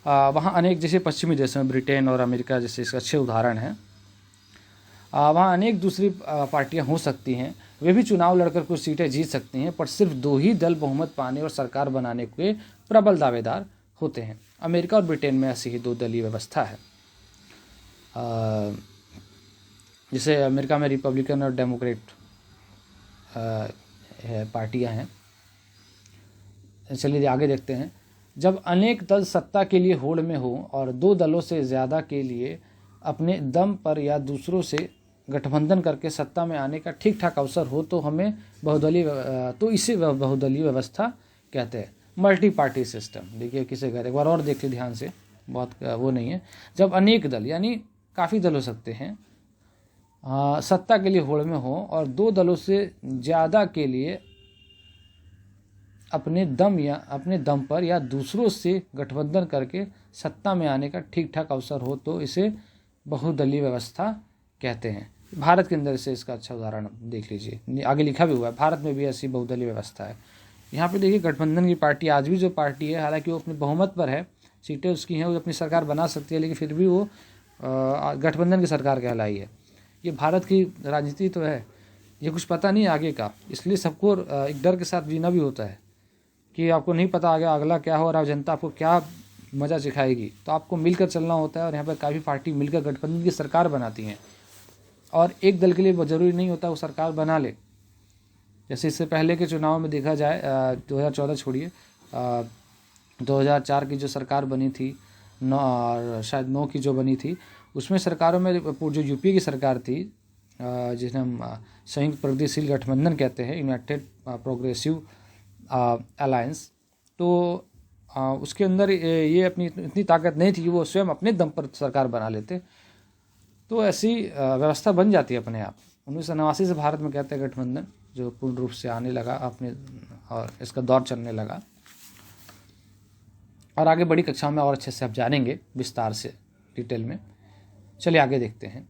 वहाँ अनेक, जैसे पश्चिमी देशों में ब्रिटेन और अमेरिका जैसे इसका अच्छे उदाहरण हैं, वहाँ अनेक दूसरी पार्टियाँ हो सकती हैं, वे भी चुनाव लड़कर कुछ सीटें जीत सकती हैं, पर सिर्फ 2 ही दल बहुमत पाने और सरकार बनाने के प्रबल दावेदार होते हैं। अमेरिका और ब्रिटेन में ऐसी ही 2 दलीय व्यवस्था है। जैसे अमेरिका में रिपब्लिकन और डेमोक्रेट पार्टियां हैं। चलिए आगे देखते हैं। जब अनेक दल सत्ता के लिए होड़ में हो और 2 दलों से ज़्यादा के लिए अपने दम पर या दूसरों से गठबंधन करके सत्ता में आने का ठीक ठाक अवसर हो तो इसे बहुदलीय व्यवस्था कहते हैं, मल्टी पार्टी सिस्टम। देखिए किसे कहते हैं, एक बार और देखिए ध्यान से, बहुत वो नहीं है। जब अनेक दल यानी काफ़ी दल हो सकते हैं सत्ता के लिए होड़ में हो और 2 दलों से ज़्यादा के लिए अपने दम पर या दूसरों से गठबंधन करके सत्ता में आने का ठीक ठाक अवसर हो तो इसे बहुदलीय व्यवस्था कहते हैं। भारत के अंदर से इसका अच्छा उदाहरण देख लीजिए, आगे लिखा भी हुआ है, भारत में भी ऐसी बहुदलीय व्यवस्था है। यहाँ पे देखिए गठबंधन की पार्टी, आज भी जो पार्टी है, हालांकि वो अपने बहुमत पर है, सीटें उसकी हैं, वो अपनी सरकार बना सकती है, लेकिन फिर भी वो गठबंधन की सरकार कहलाई है। ये भारत की राजनीति तो है, ये कुछ पता नहीं आगे का, इसलिए सबको एक डर के साथ जीना भी होता है कि आपको नहीं पता आगे अगला क्या हो और जनता आपको क्या मज़ा सिखाएगी, तो आपको मिलकर चलना होता है। और यहाँ पर काफ़ी पार्टी मिलकर गठबंधन की सरकार बनाती हैं और एक दल के लिए ज़रूरी नहीं होता वो सरकार बना ले। जैसे इससे पहले के चुनाव में देखा जाए 2014 छोड़िए, 2004 की जो सरकार बनी थी और शायद 9 की जो बनी थी, उसमें सरकारों में जो यूपी की सरकार थी जिसे हम संयुक्त प्रगतिशील गठबंधन कहते हैं, यूनाइटेड प्रोग्रेसिव अलायंस, तो उसके अंदर ये अपनी इतनी ताकत नहीं थी कि वो स्वयं अपने दम पर सरकार बना लेते। तो ऐसी व्यवस्था बन जाती है अपने आप। 1989 से भारत में कहते हैं गठबंधन जो पूर्ण रूप से आने लगा अपने, और इसका दौर चलने लगा। और आगे बड़ी कक्षा में और अच्छे से आप जानेंगे विस्तार से, डिटेल में। चलिए आगे देखते हैं।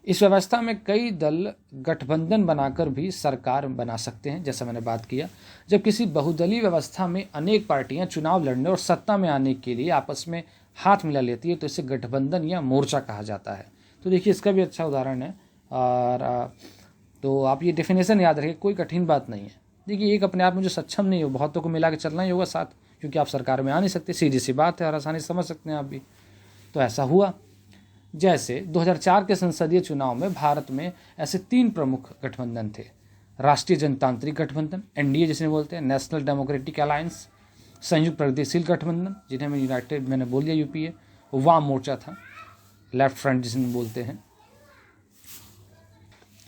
इस व्यवस्था में कई दल गठबंधन बनाकर भी सरकार बना सकते हैं, जैसा मैंने बात किया। जब किसी बहुदलीय व्यवस्था में अनेक पार्टियां चुनाव लड़ने और सत्ता में आने के लिए आपस में हाथ मिला लेती है तो इसे गठबंधन या मोर्चा कहा जाता है। तो देखिए इसका भी अच्छा उदाहरण है। और तो आप ये डेफिनेशन याद रखिए, कोई कठिन बात नहीं है। देखिए एक अपने आप में जो सक्षम नहीं हो, बहुतों को मिला के चलना ही होगा साथ, क्योंकि आप सरकार में आ नहीं सकते, सीधी सी बात है और आसानी से समझ सकते हैं आप भी। तो ऐसा हुआ। जैसे 2004 के संसदीय चुनाव में भारत में ऐसे 3 प्रमुख गठबंधन थे। राष्ट्रीय जनतांत्रिक गठबंधन, एनडीए जिसे बोलते हैं, नेशनल डेमोक्रेटिक अलायंस, संयुक्त प्रगतिशील गठबंधन जिन्हें मैंने बोल दिया यूपीए, वाम मोर्चा था, लेफ्ट फ्रंट जिसे बोलते हैं।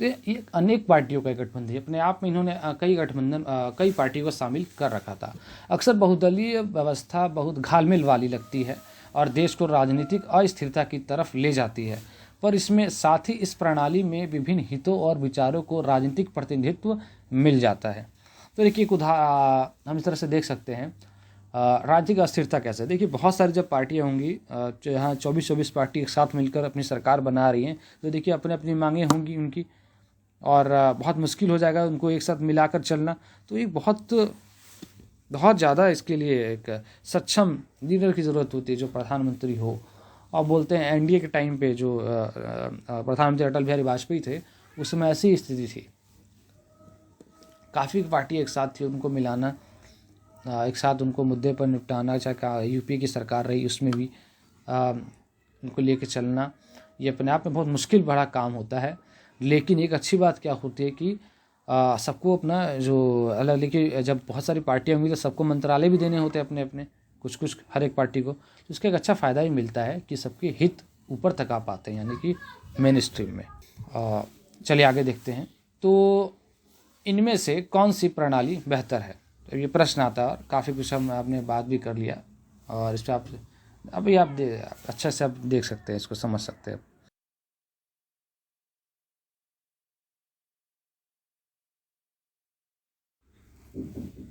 तो ये अनेक पार्टियों का गठबंधन है। अपने आप में इन्होंने कई पार्टियों को शामिल कर रखा था। अक्सर बहुदलीय व्यवस्था बहुत घालमेल वाली लगती है और देश को राजनीतिक अस्थिरता की तरफ ले जाती है, पर इसमें साथ ही इस प्रणाली में विभिन्न हितों और विचारों को राजनीतिक प्रतिनिधित्व मिल जाता है। तो देखिए हम इस तरह से देख सकते हैं राजनीतिक अस्थिरता कैसे। देखिए बहुत सारी जब पार्टियाँ होंगी, यहाँ 24 पार्टी एक साथ मिलकर अपनी सरकार बना रही हैं, तो देखिए अपनी अपनी मांगें होंगी उनकी, और बहुत मुश्किल हो जाएगा उनको एक साथ मिलाकर चलना। तो ये बहुत ज़्यादा इसके लिए एक सक्षम लीडर की ज़रूरत होती है जो प्रधानमंत्री हो। और बोलते हैं एनडीए के टाइम पे जो प्रधानमंत्री अटल बिहारी वाजपेयी थे, उस समय ऐसी स्थिति थी, काफ़ी पार्टी एक साथ थी, उनको मिलाना, एक साथ उनको मुद्दे पर निपटाना, चाहे यूपी की सरकार रही उसमें भी उनको लेके चलना ये अपने आप में बहुत मुश्किल बड़ा काम होता है। लेकिन एक अच्छी बात क्या होती है कि सबको अपना जो अलग, लेकिन जब बहुत सारी पार्टियाँ होंगी तो सबको मंत्रालय भी देने होते हैं अपने अपने, कुछ कुछ हर एक पार्टी को, तो उसका एक अच्छा फ़ायदा ही मिलता है कि सबके हित ऊपर तक आ पाते हैं, यानी कि मेन स्ट्रीम में। चलिए आगे देखते हैं। तो इनमें से कौन सी प्रणाली बेहतर है, तो ये प्रश्न आता है और काफ़ी कुछ हम आपने बात भी कर लिया, और इस पर आप अभी आप अच्छा से आप देख सकते हैं, इसको समझ सकते हैं।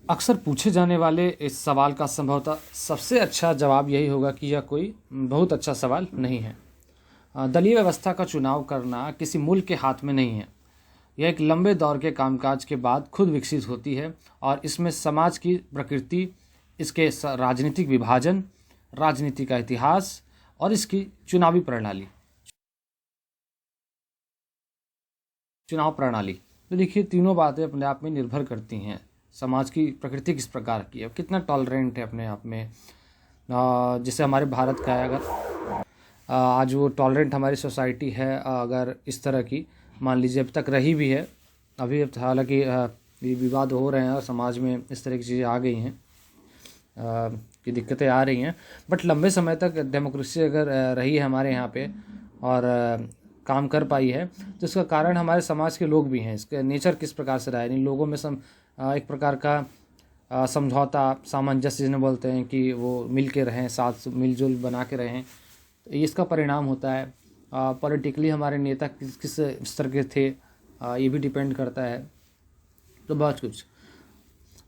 अक्सर पूछे जाने वाले इस सवाल का संभवतः सबसे अच्छा जवाब यही होगा कि यह कोई बहुत अच्छा सवाल नहीं है। दलीय व्यवस्था का चुनाव करना किसी मुल्क के हाथ में नहीं है। यह एक लंबे दौर के कामकाज के बाद खुद विकसित होती है, और इसमें समाज की प्रकृति, इसके राजनीतिक विभाजन, राजनीति का इतिहास और इसकी चुनाव प्रणाली, तो देखिए तीनों बातें अपने आप में निर्भर करती हैं। समाज की प्रकृति किस प्रकार की है, कितना टॉलरेंट है अपने आप में, जैसे हमारे भारत का है, अगर आज वो टॉलरेंट हमारी सोसाइटी है, अगर इस तरह की मान लीजिए अब तक रही भी है, अभी हालांकि ये विवाद हो रहे हैं और समाज में इस तरह की चीज़ें आ गई हैं कि दिक्कतें आ रही हैं, बट लंबे समय तक डेमोक्रेसी अगर रही है हमारे यहाँ पे और काम कर पाई है, तो इसका कारण हमारे समाज के लोग भी हैं। इसका नेचर किस प्रकार से रहा है, इन लोगों में एक प्रकार का समझौता, सामंजस्य जिन्हें बोलते हैं, कि वो मिल के रहें, साथ मिलजुल बना के रहें, तो इसका परिणाम होता है। पॉलिटिकली हमारे नेता किस स्तर के थे, ये भी डिपेंड करता है, तो बहुत कुछ।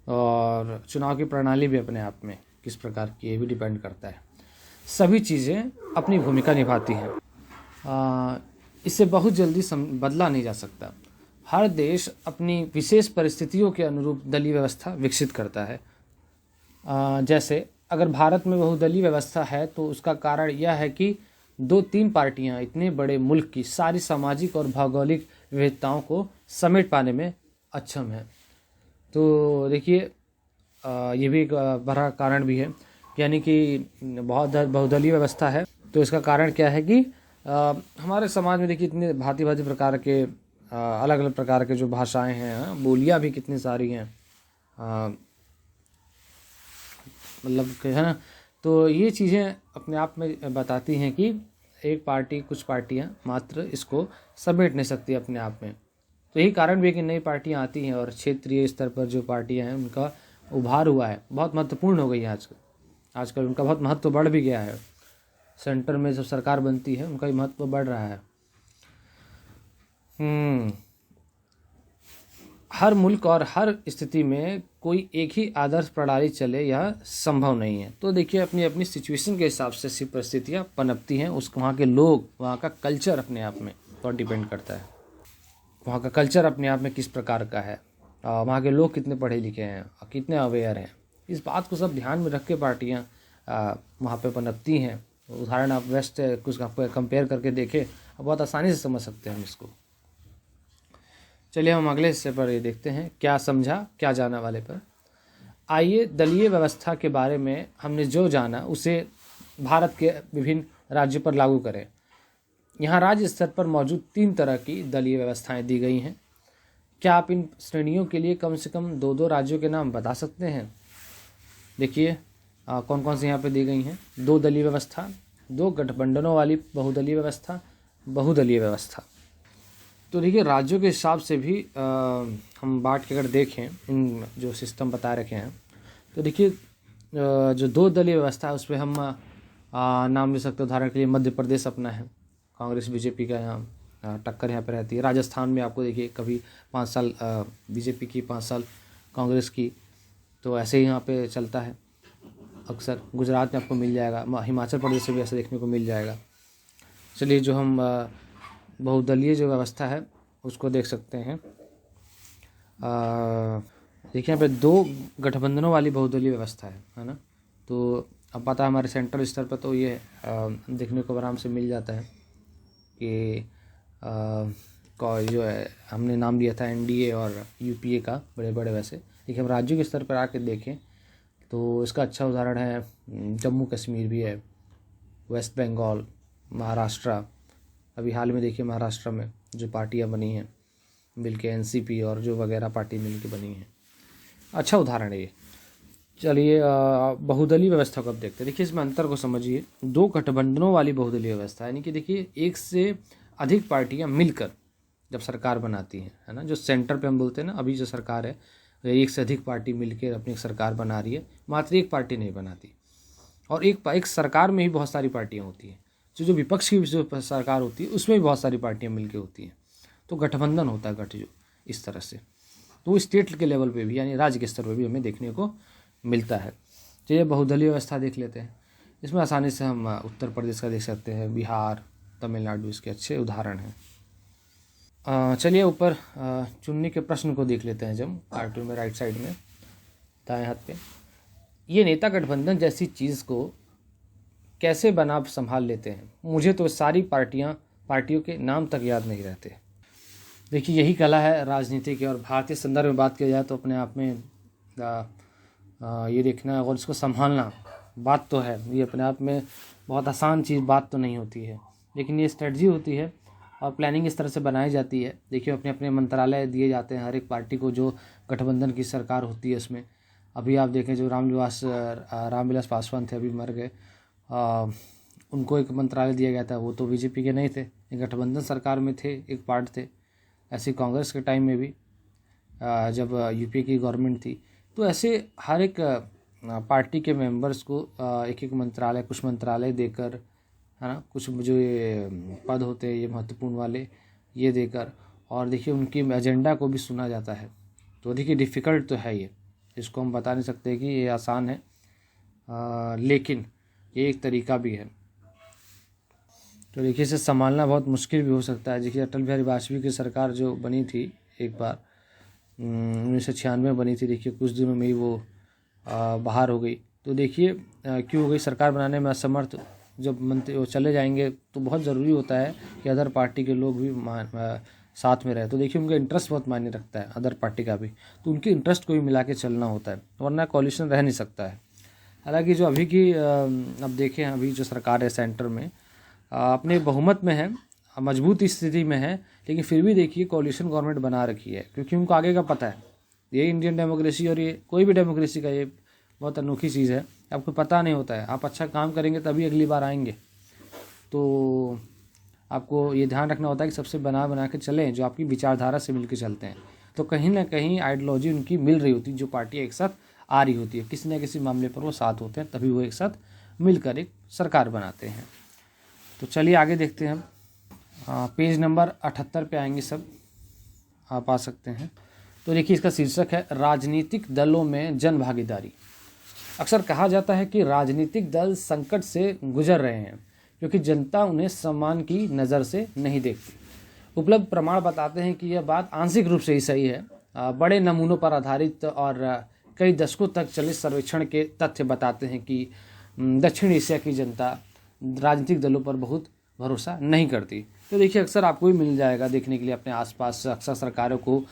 और चुनाव की प्रणाली भी अपने आप में किस प्रकार की, ये भी डिपेंड करता है। सभी चीज़ें अपनी भूमिका निभाती हैं, इसे बहुत जल्दी बदला नहीं जा सकता। हर देश अपनी विशेष परिस्थितियों के अनुरूप दलीय व्यवस्था विकसित करता है। जैसे अगर भारत में बहुदलीय व्यवस्था है तो उसका कारण यह है कि 2-3 पार्टियां इतने बड़े मुल्क की सारी सामाजिक और भौगोलिक विविधताओं को समेट पाने में अक्षम है। तो देखिए ये भी एक बड़ा कारण भी है, यानी कि बहुत बहुदलीय व्यवस्था है, तो इसका कारण क्या है कि हमारे समाज में देखिए इतने भांति भांति प्रकार के अलग अलग प्रकार के जो भाषाएं हैं, बोलियां भी कितनी सारी हैं, मतलब है ना। तो ये चीज़ें अपने आप में बताती हैं कि एक पार्टी, कुछ पार्टियां मात्र इसको समेट नहीं सकती अपने आप में। तो यही कारण भी है कि नई पार्टियां आती हैं, और क्षेत्रीय स्तर पर जो पार्टियां हैं उनका उभार हुआ है, बहुत महत्वपूर्ण हो गई है आजकल उनका बहुत महत्व बढ़ भी गया है। सेंटर में जब सरकार बनती है उनका भी महत्व बढ़ रहा है। हर मुल्क और हर स्थिति में कोई एक ही आदर्श प्रणाली चले, यह संभव नहीं है। तो देखिए अपनी अपनी सिचुएशन के हिसाब से ऐसी परिस्थितियाँ पनपती हैं, उस वहाँ के लोग, वहाँ का कल्चर अपने आप में बहुत डिपेंड करता है। वहाँ का कल्चर अपने आप में किस प्रकार का है, वहाँ के लोग कितने पढ़े लिखे हैं, कितने अवेयर हैं, इस बात को सब ध्यान में रख के पार्टियाँ वहाँ पे पनपती हैं। उदाहरण आप वेस्ट कुछ कंपेयर करके देखें, बहुत आसानी से समझ सकते हैं हम इसको। चलिए हम अगले हिस्से पर ये देखते हैं, क्या समझा क्या जाना वाले पर। आइए दलीय व्यवस्था के बारे में हमने जो जाना उसे भारत के विभिन्न राज्यों पर लागू करें। यहाँ राज्य स्तर पर मौजूद 3 तरह की दलीय व्यवस्थाएं दी गई हैं। क्या आप इन श्रेणियों के लिए कम से कम 2-2 राज्यों के नाम बता सकते हैं? देखिए कौन कौन से यहाँ पे दी गई हैं। 2 दलीय व्यवस्था, 2 गठबंधनों वाली बहुदलीय व्यवस्था, बहुदलीय व्यवस्था। तो देखिए राज्यों के हिसाब से भी हम बांट के अगर देखें इन जो सिस्टम बता रखे हैं, तो देखिए जो 2 दलीय व्यवस्था है उस पर हम नाम ले सकते हैं। उदाहरण के लिए मध्य प्रदेश अपना है, कांग्रेस बीजेपी का यहाँ टक्कर यहाँ पर रहती है। राजस्थान में आपको देखिए कभी 5 साल बीजेपी की, 5 साल कांग्रेस की, तो ऐसे ही यहाँ पे चलता है अक्सर। गुजरात में आपको मिल जाएगा, हिमाचल प्रदेश में भी ऐसा देखने को मिल जाएगा। चलिए जो हम बहुदलीय जो व्यवस्था है उसको देख सकते हैं। देखिए यहाँ पे 2 गठबंधनों वाली बहुदलीय व्यवस्था है ना। तो अब पता है हमारे सेंट्रल स्तर पर तो ये देखने को आराम से मिल जाता है कि जो है हमने नाम लिया था एनडीए और यूपीए का, बड़े बड़े वैसे। देखिए हम राज्यों के स्तर पर आके देखें तो इसका अच्छा उदाहरण है जम्मू कश्मीर भी है, वेस्ट बंगाल, महाराष्ट्र, अभी हाल में देखिए महाराष्ट्र में जो पार्टियां बनी हैं मिलके, एनसीपी और जो वगैरह पार्टी मिलके बनी हैं, अच्छा उदाहरण है ये। चलिए बहुदलीय व्यवस्था को अब देखते हैं। देखिए इसमें अंतर को समझिए। दो गठबंधनों वाली बहुदलीय व्यवस्था, यानी कि देखिए एक से अधिक पार्टियां मिलकर जब सरकार बनाती हैं, है ना, जो सेंटर पे हम बोलते हैं ना, अभी जो सरकार है एक से अधिक पार्टी मिलकर अपनी सरकार बना रही है, मात्र एक पार्टी नहीं बनाती। और एक सरकार में ही बहुत सारी पार्टियां होती हैं, जो विपक्ष की जो सरकार होती है उसमें भी बहुत सारी पार्टियां मिलकर होती हैं, तो गठबंधन होता है जो इस तरह से। तो स्टेट के लेवल पे भी, यानी राज्य के स्तर पर भी हमें देखने को मिलता है। चलिए बहुदलीय व्यवस्था देख लेते हैं। इसमें आसानी से हम उत्तर प्रदेश का देख सकते हैं, बिहार, तमिलनाडु इसके अच्छे उदाहरण हैं। चलिए ऊपर चुनने के प्रश्न को देख लेते हैं जब कार्टून में राइट साइड में दाएं हाथ पे। ये नेता गठबंधन जैसी चीज़ को कैसे बना संभाल लेते हैं, मुझे तो सारी पार्टियों के नाम तक याद नहीं रहते। देखिए यही कला है राजनीति की, और भारतीय संदर्भ में बात की जाए तो अपने आप में ये देखना और इसको संभालना बात तो है, ये अपने आप में बहुत आसान चीज़ बात तो नहीं होती है, लेकिन ये स्ट्रेटजी होती है और प्लानिंग इस तरह से बनाई जाती है। देखिए अपने अपने मंत्रालय दिए जाते हैं हर एक पार्टी को, जो गठबंधन की सरकार होती है उसमें। अभी आप देखें जो रामविलास पासवान थे, अभी मर गए, उनको एक मंत्रालय दिया गया था, वो तो बीजेपी के नहीं थे, गठबंधन सरकार में थे, एक पार्ट थे। ऐसे कांग्रेस के टाइम में भी जब यूपीए की गवर्नमेंट थी, तो ऐसे हर एक पार्टी के मेंबर्स को एक एक मंत्रालय, कुछ मंत्रालय देकर, है ना, कुछ जो ये पद होते हैं ये महत्वपूर्ण वाले ये देकर, और देखिए उनकी एजेंडा को भी सुना जाता है। तो देखिए डिफ़िकल्ट तो है ये, इसको हम बता नहीं सकते कि ये आसान है, लेकिन ये एक तरीका भी है। तो देखिए इसे संभालना बहुत मुश्किल भी हो सकता है। देखिए अटल बिहारी वाजपेयी की सरकार जो बनी थी एक बार 1996 में बनी थी, देखिए कुछ दिनों में ही वो बाहर हो गई। तो देखिए क्यों हो गई, सरकार बनाने में असमर्थ जब मंत्री वो चले जाएंगे तो बहुत ज़रूरी होता है कि अदर पार्टी के लोग भी साथ में रहे। तो देखिए उनका इंटरेस्ट बहुत मायने रखता है, अदर पार्टी का भी, तो उनके इंटरेस्ट को भी मिला के चलना होता है, वरना कॉलिशन रह नहीं सकता है। हालांकि जो अभी की अब देखें, अभी जो सरकार है सेंटर में अपने बहुमत में है, मजबूत स्थिति में है, लेकिन फिर भी देखिए कॉलिशन गवर्नमेंट बना रखी है, क्योंकि उनको आगे का पता है। ये इंडियन डेमोक्रेसी और ये कोई भी डेमोक्रेसी का ये बहुत अनोखी चीज़ है, आपको पता नहीं होता है, आप अच्छा काम करेंगे तभी अगली बार आएंगे। तो आपको ये ध्यान रखना होता है कि सबसे बना के चलें जो आपकी विचारधारा से मिलकर चलते हैं। तो कहीं ना कहीं आइडियोलॉजी उनकी मिल रही होती है, जो पार्टियाँ एक साथ आ रही होती है, किसी न किसी मामले पर वो साथ होते हैं, तभी वो एक साथ मिलकर एक सरकार बनाते हैं। तो चलिए आगे देखते हैं हम। पेज नंबर 78 पे आएंगे, सब आप आ सकते हैं। तो देखिए इसका शीर्षक है राजनीतिक दलों में जन भागीदारी। अक्सर कहा जाता है कि राजनीतिक दल संकट से गुजर रहे हैं क्योंकि जनता उन्हें सम्मान की नज़र से नहीं देखती। उपलब्ध प्रमाण बताते हैं कि यह बात आंशिक रूप से ही सही है। बड़े नमूनों पर आधारित और कई दशकों तक चलित सर्वेक्षण के तथ्य बताते हैं कि दक्षिण एशिया की जनता राजनीतिक दलों पर बहुत भरोसा नहीं करती। तो देखिए अक्सर आपको भी मिल जाएगा देखने के लिए अपने आसपास, अक्सर सरकारों को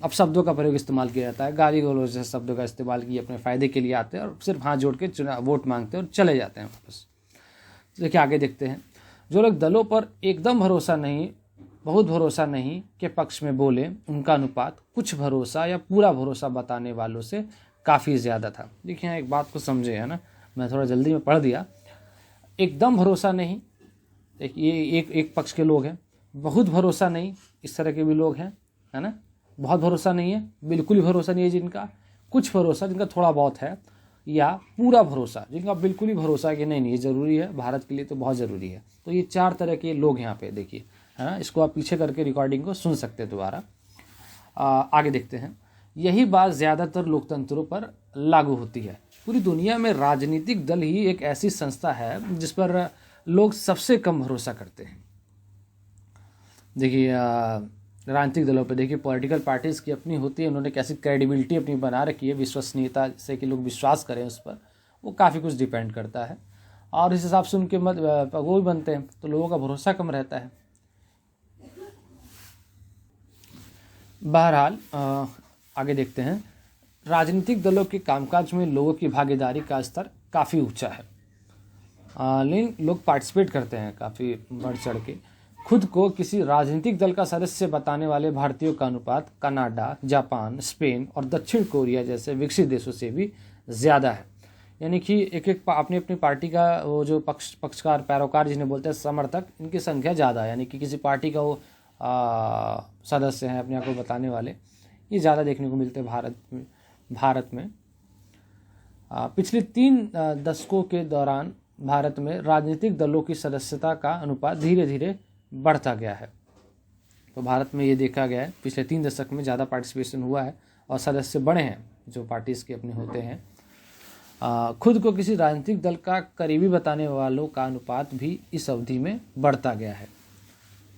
अब शब्दों का प्रयोग इस्तेमाल किया जाता है, गाली गलौज जैसे शब्दों का इस्तेमाल किए अपने फ़ायदे के लिए आते हैं और सिर्फ हाथ जोड़ के वोट मांगते हैं और चले जाते हैं वापस। तो देखिए आगे देखते हैं। जो लोग दलों पर एकदम भरोसा नहीं, बहुत भरोसा नहीं के पक्ष में बोले, उनका अनुपात कुछ भरोसा या पूरा भरोसा बताने वालों से काफ़ी ज़्यादा था। देखिए यहाँ एक बात को समझे, है ना, मैं थोड़ा जल्दी में पढ़ दिया। एकदम भरोसा नहीं, ये एक पक्ष के लोग हैं, बहुत भरोसा नहीं, इस तरह के भी लोग हैं, है ना, बहुत भरोसा नहीं है, बिल्कुल ही भरोसा नहीं है जिनका, कुछ भरोसा जिनका थोड़ा बहुत है, या पूरा भरोसा जिनका बिल्कुल ही भरोसा है कि नहीं ये ज़रूरी है, भारत के लिए तो बहुत ज़रूरी है। तो ये 4 तरह के लोग यहाँ पे देखिए, है ना, इसको आप पीछे करके रिकॉर्डिंग को सुन सकते हैं दोबारा। आगे देखते हैं। यही बात ज़्यादातर लोकतंत्रों पर लागू होती है। पूरी दुनिया में राजनीतिक दल ही एक ऐसी संस्था है जिस पर लोग सबसे कम भरोसा करते हैं। देखिए राजनीतिक दलों पे देखिए पॉलिटिकल पार्टीज़ की अपनी होती है, उन्होंने कैसी क्रेडिबिलिटी अपनी बना रखी है, विश्वसनीयता से कि लोग विश्वास करें उस पर, वो काफ़ी कुछ डिपेंड करता है और इस हिसाब से उनके मत वो भी बनते हैं, तो लोगों का भरोसा कम रहता है। बहरहाल आगे देखते हैं। राजनीतिक दलों के कामकाज में लोगों की भागीदारी का स्तर काफ़ी ऊंचा है। लेकिन लोग पार्टिसिपेट करते हैं काफ़ी बढ़ चढ़ के। खुद को किसी राजनीतिक दल का सदस्य बताने वाले भारतीयों का अनुपात कनाडा, जापान, स्पेन और दक्षिण कोरिया जैसे विकसित देशों से भी ज़्यादा है। यानी कि एक एक अपनी अपनी पार्टी का वो जो पक्षकार पैरोकार जिन्हें बोलते हैं समर्थक, इनकी संख्या ज़्यादा है। यानी कि किसी पार्टी का वो सदस्य हैं अपने आप को बताने वाले, ये ज़्यादा देखने को मिलते हैं भारत में। पिछले 3 दशकों के दौरान भारत में राजनीतिक दलों की सदस्यता का अनुपात धीरे धीरे बढ़ता गया है। तो भारत में ये देखा गया है पिछले 3 दशक में ज़्यादा पार्टिसिपेशन हुआ है और सदस्य बढ़े हैं जो पार्टीज़ के अपने होते हैं। खुद को किसी राजनीतिक दल का करीबी बताने वालों का अनुपात भी इस अवधि में बढ़ता गया है।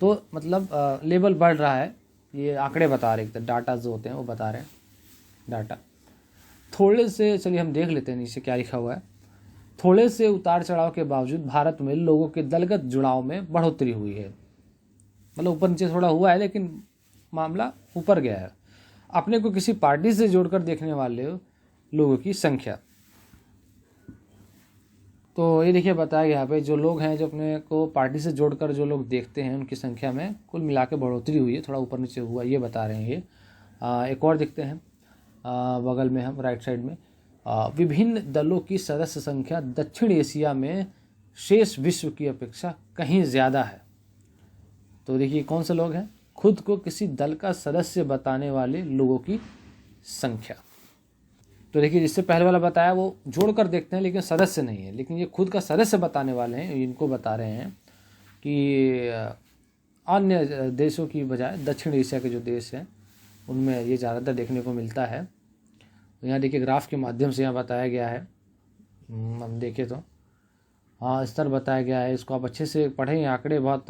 तो मतलब लेवल बढ़ रहा है, ये आंकड़े बता रहे हैं, डाटा जो होते हैं वो बता रहे हैं डाटा। थोड़े से चलिए हम देख लेते हैं नीचे क्या लिखा हुआ है। थोड़े से उतार चढ़ाव के बावजूद भारत में लोगों के दलगत जुड़ाव में बढ़ोतरी हुई है। मतलब ऊपर नीचे थोड़ा हुआ है लेकिन मामला ऊपर गया है। अपने को किसी पार्टी से जोड़कर देखने वाले लोगों की संख्या, तो ये देखिए बताया गया यहाँ पे जो लोग हैं जो अपने को पार्टी से जोड़कर जो लोग देखते हैं उनकी संख्या में कुल मिला के बढ़ोतरी हुई है, थोड़ा ऊपर नीचे हुआ ये बता रहे हैं ये। एक और देखते हैं बगल में हम राइट साइड में, विभिन्न दलों की सदस्य संख्या दक्षिण एशिया में शेष विश्व की अपेक्षा कहीं ज़्यादा है। तो देखिए कौन से लोग हैं, खुद को किसी दल का सदस्य बताने वाले लोगों की संख्या। तो देखिए जिससे पहले वाला बताया वो जोड़कर देखते हैं लेकिन सदस्य नहीं है, लेकिन ये खुद का सदस्य बताने वाले हैं, इनको बता रहे हैं कि अन्य देशों की बजाय दक्षिण एशिया के जो देश हैं उनमें ये ज़्यादातर देखने को मिलता है। यहाँ देखिए ग्राफ के माध्यम से यहाँ बताया गया है, हम देखें तो हाँ स्तर बताया गया है। इसको आप अच्छे से पढ़ें, आंकड़े बहुत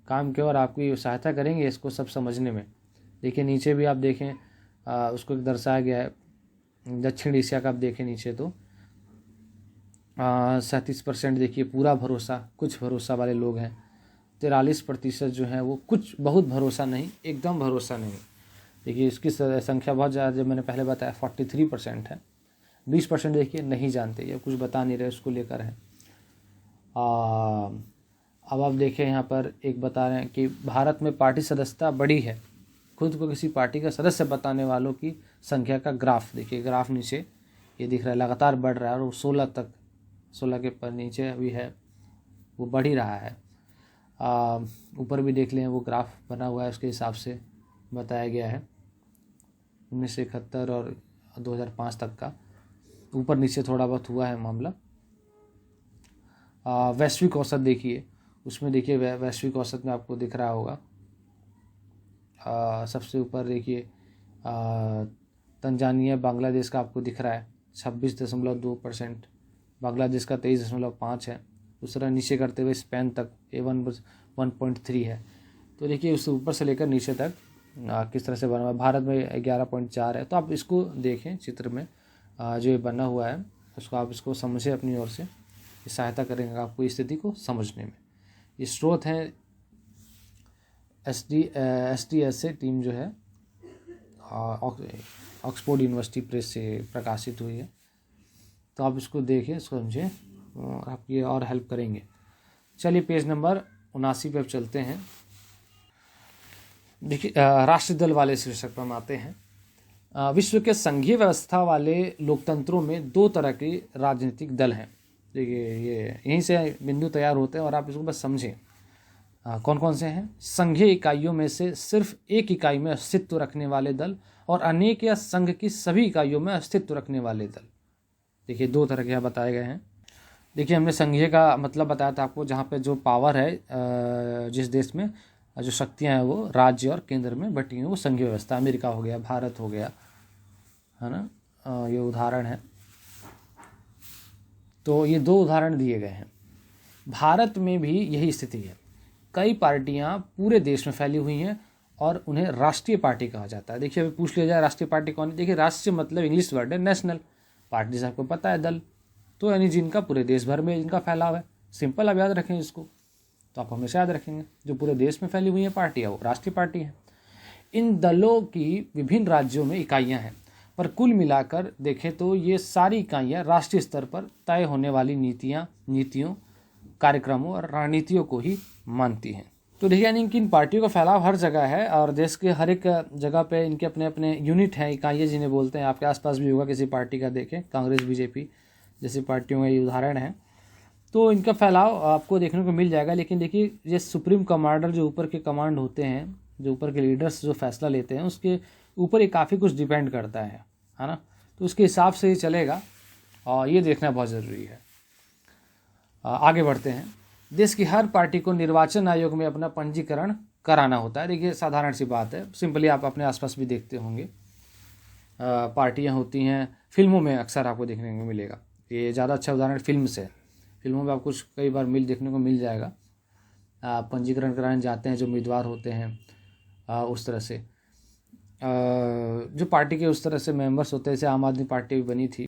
काम के और आपकी सहायता करेंगे इसको सब समझने में। देखिए नीचे भी आप देखें उसको एक दर्शाया गया है दक्षिण एशिया का। आप देखें नीचे तो 37% देखिए पूरा भरोसा, कुछ भरोसा वाले लोग हैं। 43% जो है वो कुछ बहुत भरोसा नहीं, एकदम भरोसा नहीं। देखिए इसकी संख्या बहुत ज़्यादा, जब मैंने पहले बताया 43% है। 20% देखिए नहीं जानते या कुछ बता नहीं रहे, उसको लेकर है। अब आप देखें यहाँ पर एक बता रहे हैं कि भारत में पार्टी सदस्यता बढ़ी है। खुद को किसी पार्टी का सदस्य बताने वालों की संख्या का ग्राफ देखिए, ग्राफ नीचे ये दिख रहा है लगातार बढ़ रहा है और वो 16 के पर नीचे भी है, वो बढ़ ही रहा है। ऊपर भी देख लें वो ग्राफ बना हुआ है, उसके हिसाब से बताया गया है 1971 और 2005 तक का। ऊपर नीचे थोड़ा बहुत हुआ है मामला। वैश्विक औसत देखिए, उसमें देखिए वैश्विक औसत में आपको दिख रहा होगा सबसे ऊपर देखिए तंजानिया बांग्लादेश का आपको दिख रहा है 26.2%, बांग्लादेश का 23.5 है। दूसरा नीचे करते हुए स्पेन तक 1.3 है। तो देखिए उससे ऊपर से लेकर नीचे तक किस तरह से बना हुआ है। भारत में 11.4 है। तो आप इसको देखें चित्र में जो ये बना हुआ है उसको आप इसको समझें अपनी ओर से, ये सहायता करेंगे आपको इस स्थिति को समझने में। ये स्रोत हैं SDSA टीम जो है ऑक्सफोर्ड यूनिवर्सिटी प्रेस से प्रकाशित हुई है। तो आप इसको देखें, इसको समझें और आप ये और हेल्प करेंगे। चलिए पेज नंबर 79 पे अब चलते हैं। देखिए राष्ट्रीय दल वाले शीर्षक पर हम आते हैं। विश्व के संघीय व्यवस्था वाले लोकतंत्रों में 2 तरह के राजनीतिक दल हैं। देखिए ये यहीं से बिंदु तैयार होते हैं और आप इसको बस समझें कौन कौन से हैं। संघीय इकाइयों में से सिर्फ एक इकाई में अस्तित्व रखने वाले दल और अनेक या संघ की सभी इकाइयों में अस्तित्व रखने वाले दल। देखिए 2 तरह के यहाँ बताए गए हैं। देखिए हमने संघीय का मतलब बताया था आपको, जहाँ पे जो पावर है जिस देश में जो शक्तियाँ हैं वो राज्य और केंद्र में बटी हैं, वो संघीय व्यवस्था। अमेरिका हो गया, भारत हो गया, है ना, ये उदाहरण है। तो ये 2 उदाहरण दिए गए हैं। भारत में भी यही स्थिति है। कई पार्टियां पूरे देश में फैली हुई हैं और उन्हें राष्ट्रीय पार्टी कहा जाता है। देखिए अभी पूछ लिया जाए राष्ट्रीय पार्टी कौन है। देखिए राष्ट्रीय मतलब इंग्लिश वर्ड है नेशनल, पार्टी से आपको पता है दल, तो यानी जिनका पूरे देश भर में जिनका फैलाव है। सिंपल, आप याद रखें इसको, तो आप हमेशा याद रखेंगे जो पूरे देश में फैली हुई है पार्टी है वो राष्ट्रीय पार्टी है। इन दलों की विभिन्न राज्यों में इकाइयाँ हैं, पर कुल मिलाकर देखें तो ये सारी इकाइयाँ राष्ट्रीय स्तर पर तय होने वाली नीतियों कार्यक्रमों और रणनीतियों को ही मानती हैं। तो देखिए यानी कि इन पार्टियों का फैलाव हर जगह है और देश के हर एक जगह पे इनके अपने अपने यूनिट हैं, इकाइयाँ जिन्हें बोलते हैं। आपके आसपास भी होगा किसी पार्टी का, देखें कांग्रेस बीजेपी जैसी पार्टियों का ये उदाहरण है। तो इनका फैलाव आपको देखने को मिल जाएगा। लेकिन देखिए ये सुप्रीम कमांडर, जो ऊपर के कमांड होते हैं, जो ऊपर के लीडर्स जो फैसला लेते हैं, उसके ऊपर ये काफ़ी कुछ डिपेंड करता है ना। तो उसके हिसाब से ही चलेगा और ये देखना बहुत ज़रूरी है। आगे बढ़ते हैं। देश की हर पार्टी को निर्वाचन आयोग में अपना पंजीकरण कराना होता है। देखिए साधारण सी बात है, सिंपली आप अपने आसपास भी देखते होंगे पार्टियां होती हैं, फिल्मों में अक्सर आपको देखने को मिलेगा। ये ज़्यादा अच्छा उदाहरण फिल्म से है। फिल्मों में आपको कुछ कई बार देखने को मिल जाएगा। पंजीकरण कराने जाते हैं जो उम्मीदवार होते हैं, उस तरह से जो पार्टी के उस तरह से मेंबर्स होते हैं। जैसे आम आदमी पार्टी बनी थी